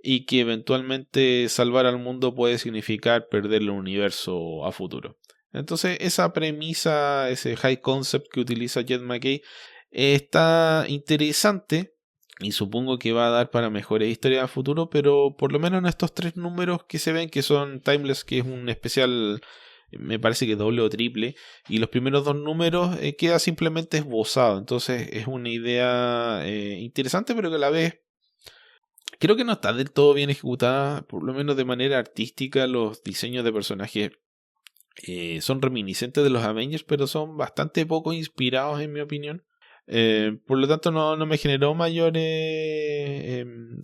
y que eventualmente salvar al mundo puede significar perder el universo a futuro. Entonces esa premisa, ese high concept que utiliza Jed McKay, está interesante y supongo que va a dar para mejores historias a futuro, pero por lo menos en estos 3 números que se ven, que son Timeless, que es un especial, me parece que doble o triple, y los primeros 2 números queda simplemente esbozado. Entonces es una idea interesante, pero que a la vez creo que no está del todo bien ejecutada, por lo menos de manera artística. Los diseños de personajes son reminiscentes de los Avengers, pero son bastante poco inspirados en mi opinión. Por lo tanto no me generó mayor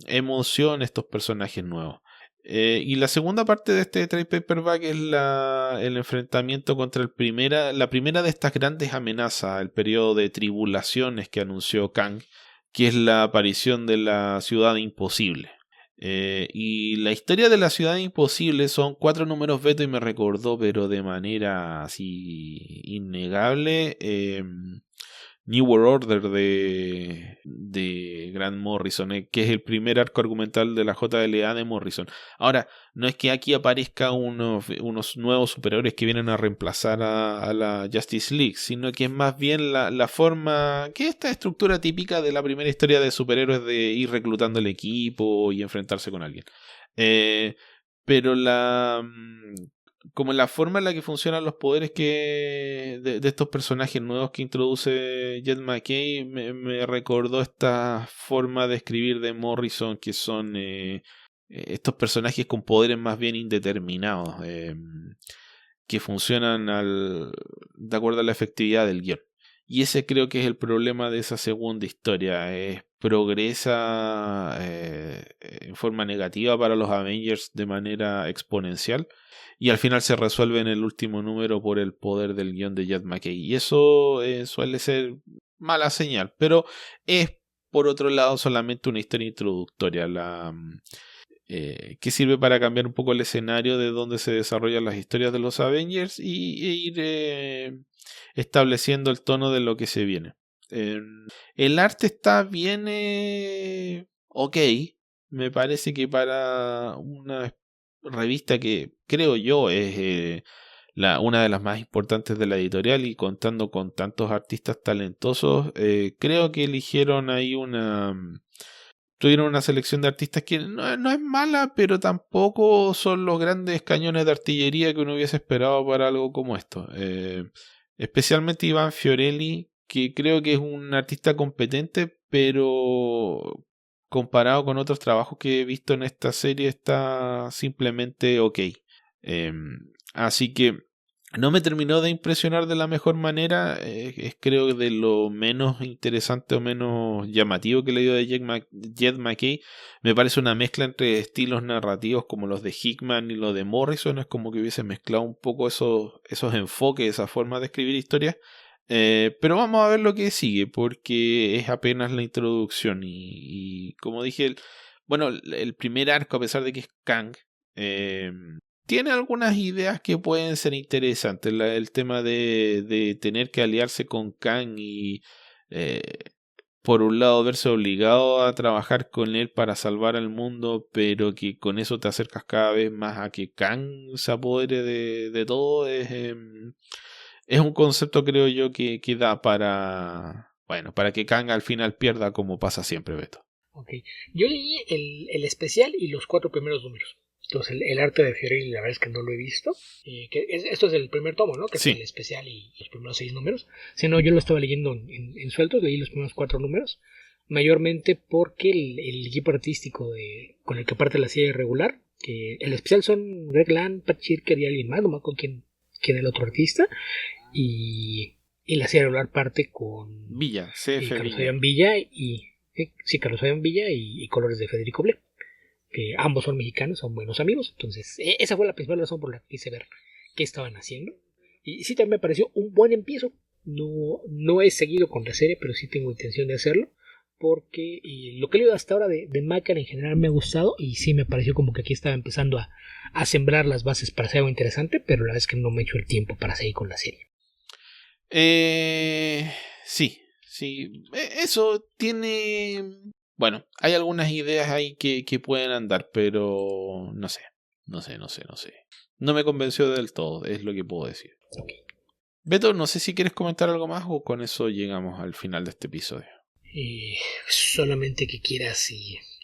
emoción estos personajes nuevos. Y la segunda parte de este trade paperback es el enfrentamiento contra la primera de estas grandes amenazas, el periodo de tribulaciones que anunció Kang, que es la aparición de la ciudad imposible. Y la historia de la ciudad imposible son 4 números beta y me recordó, pero de manera así innegable, New World Order de Grant Morrison, que es el primer arco argumental de la JLA de Morrison. Ahora, no es que aquí aparezca unos nuevos superhéroes que vienen a reemplazar a la Justice League, sino que es más bien la forma, que esta estructura típica de la primera historia de superhéroes, de ir reclutando el equipo y enfrentarse con alguien. Pero como la forma en la que funcionan los poderes de estos personajes nuevos que introduce Jed McKay me recordó esta forma de escribir de Morrison, que son estos personajes con poderes más bien indeterminados, que funcionan de acuerdo a la efectividad del guión. Y ese creo que es el problema de esa segunda historia. Progresa en forma negativa para los Avengers de manera exponencial, y al final se resuelve en el último número por el poder del guión de Jed McKay. Y eso suele ser mala señal, pero es por otro lado solamente una historia introductoria, que sirve para cambiar un poco el escenario de donde se desarrollan las historias de los Avengers e ir estableciendo el tono de lo que se viene. El arte está bien ok. Me parece que para una revista que creo yo es una de las más importantes de la editorial, y contando con tantos artistas talentosos, creo que eligieron ahí tuvieron una selección de artistas que no es mala, pero tampoco son los grandes cañones de artillería que uno hubiese esperado para algo como esto. Especialmente Iván Fiorelli, que creo que es un artista competente, pero comparado con otros trabajos que he visto en esta serie está simplemente ok. Así que no me terminó de impresionar de la mejor manera. Es creo de lo menos interesante o menos llamativo que he leído de Jed McKay. Me parece una mezcla entre estilos narrativos como los de Hickman y los de Morrison. Es como que hubiese mezclado un poco esos enfoques, esa forma de escribir historias. Pero vamos a ver lo que sigue, porque es apenas la introducción. Y como dije, el primer arco, a pesar de que es Kang, tiene algunas ideas que pueden ser interesantes. El tema de tener que aliarse con Kang y por un lado verse obligado a trabajar con él para salvar al mundo, pero que con eso te acercas cada vez más a que Kang se apodere de todo. Es un concepto, creo yo, que da para que Kang al final pierda, como pasa siempre, Beto. Ok, yo leí el especial y los 4 primeros números. Entonces el arte de Fiorelli, la verdad es que no lo he visto. Esto es el primer tomo, ¿no? Que sí. Es el especial y los primeros 6 números. Si no, yo lo estaba leyendo en sueltos, leí los primeros 4 números. Mayormente porque el equipo artístico con el que parte la serie regular, que el especial son Greg Land, Pat Shirker y alguien más, no me acuerdo quién es el otro artista. Y la serie regular parte con Villa, CF Carlos Fabián Villa Carlos Fabián Villa y colores de Federico Ble, que ambos son mexicanos, son buenos amigos. Entonces esa fue la principal razón por la que quise ver qué estaban haciendo. Y sí, también me pareció un buen empiezo. No he seguido con la serie, pero sí tengo intención de hacerlo, porque lo que he leído hasta ahora de Macar en general me ha gustado, y sí me pareció como que aquí estaba empezando a sembrar las bases para hacer algo interesante, pero la verdad es que no me he hecho el tiempo para seguir con la serie. Sí. Eso tiene... Bueno, hay algunas ideas ahí que pueden andar, pero no sé. No me convenció del todo, es lo que puedo decir. Okay. Beto, no sé si quieres comentar algo más o con eso llegamos al final de este episodio. Solamente que quieras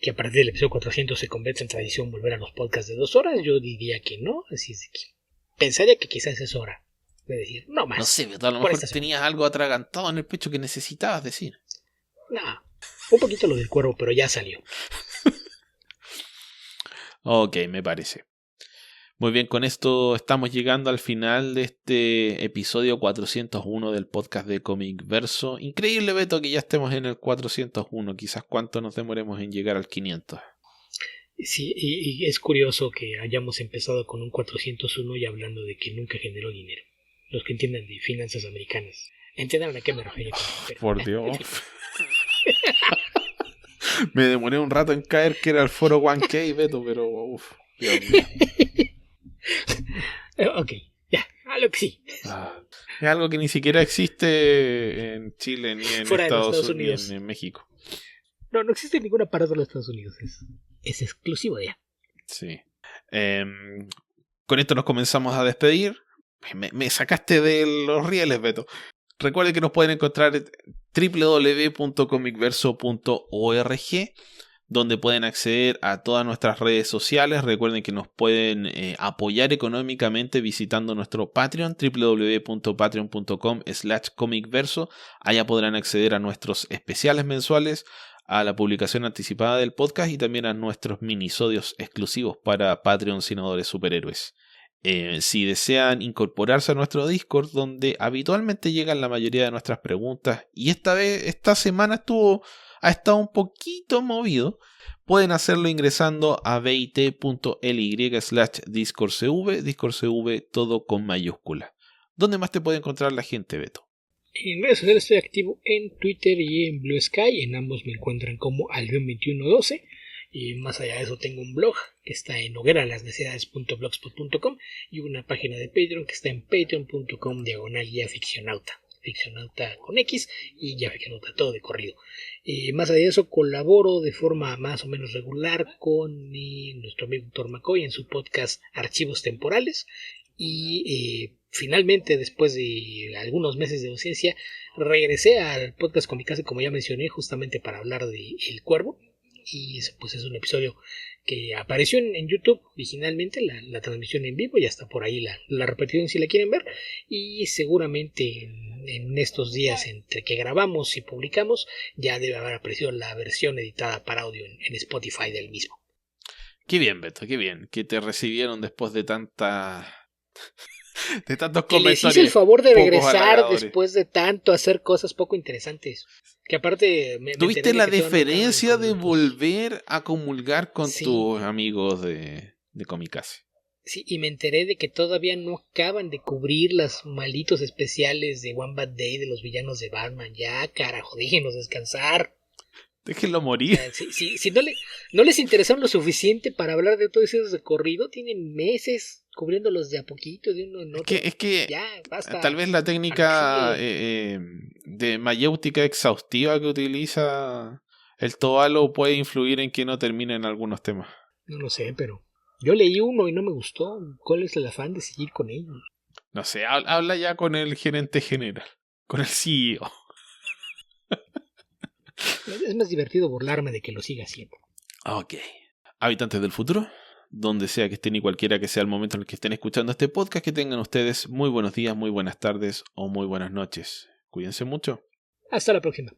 que a partir del episodio 400 se convierta en tradición volver a los podcasts de 2 horas, yo diría que no, así es que pensaría que quizás es hora de decir no más. No sé, Beto, a lo mejor tenías algo atragantado en el pecho que necesitabas decir. No, un poquito lo del cuervo, pero ya salió. Ok, me parece. Muy bien, con esto estamos llegando al final de este episodio 401 del podcast de Comic Verso. Increíble, Beto, que ya estemos en el 401. Quizás cuánto nos demoremos en llegar al 500. Sí, y es curioso que hayamos empezado con un 401 y hablando de que nunca generó dinero. Los que entiendan de finanzas americanas entiendan a qué me refiero. Por Dios. Me demoré un rato en caer que era el foro 1K, Beto, pero uff, Dios mío. Ok, ya, algo que sí. Es algo que ni siquiera existe en Chile, ni en Estados Unidos, ni en México. No existe en ninguna parte de los Estados Unidos. Es exclusivo de allá. Sí. Con esto nos comenzamos a despedir. Me sacaste de los rieles, Beto. Recuerden que nos pueden encontrar en www.comicverso.org, donde pueden acceder a todas nuestras redes sociales. Recuerden que nos pueden apoyar económicamente visitando nuestro Patreon, www.patreon.com/comicverso. Allá podrán acceder a nuestros especiales mensuales, a la publicación anticipada del podcast y también a nuestros minisodios exclusivos para Patreon Senadores Superhéroes. Si desean incorporarse a nuestro Discord, donde habitualmente llegan la mayoría de nuestras preguntas, y esta semana ha estado un poquito movido, pueden hacerlo ingresando a bit.ly/discordcv, discordcv todo con mayúscula. ¿Dónde más te puede encontrar la gente, Beto? En redes sociales estoy activo en Twitter y en Blue Sky. En ambos me encuentran como Albion2112. Y más allá de eso tengo un blog que está en hogueralasnecesidades.blogspot.com y una página de Patreon que está en patreon.com/guiaficcionauta. Ficcionauta con X y Ya Ficcionauta, todo de corrido. Más allá de eso, colaboro de forma más o menos regular con nuestro amigo Héctor McCoy en su podcast Archivos Temporales. Y finalmente, después de algunos meses de ausencia, regresé al podcast Comicase, como ya mencioné, justamente para hablar de El Cuervo. Y eso pues es un episodio que apareció en YouTube originalmente, la transmisión en vivo, y hasta por ahí la repetición si la quieren ver. Y seguramente en estos días entre que grabamos y publicamos ya debe haber aparecido la versión editada para audio en Spotify del mismo. Qué bien, Beto, qué bien. Que te recibieron después de tantos Que les comentarios. hice el favor de regresar halagadores. después de tanto hacer cosas poco interesantes. Que aparte ¿Tuviste la deferencia de volver volver a comulgar con Sí. tus amigos de Comicase? Sí, y me enteré de que todavía no acaban de cubrir los malditos especiales de One Bad Day de los villanos de Batman. Ya, carajo, déjenos descansar. Déjenlo morir. Si no les interesaron lo suficiente para hablar de todos esos de corrido, tienen meses cubriéndolos de a poquito, de uno en otro. Es que ya, basta. tal vez la técnica de mayéutica exhaustiva que utiliza el Tobalo puede influir en que no terminen algunos temas. No lo sé, pero yo leí uno y no me gustó. ¿Cuál es el afán de seguir con ellos? No sé, habla ya con el gerente general, con el CEO. Es más divertido burlarme de que lo siga haciendo. Ok. Habitantes del futuro, donde sea que estén y cualquiera que sea el momento en el que estén escuchando este podcast, que tengan ustedes muy buenos días, muy buenas tardes o muy buenas noches. Cuídense mucho. Hasta la próxima.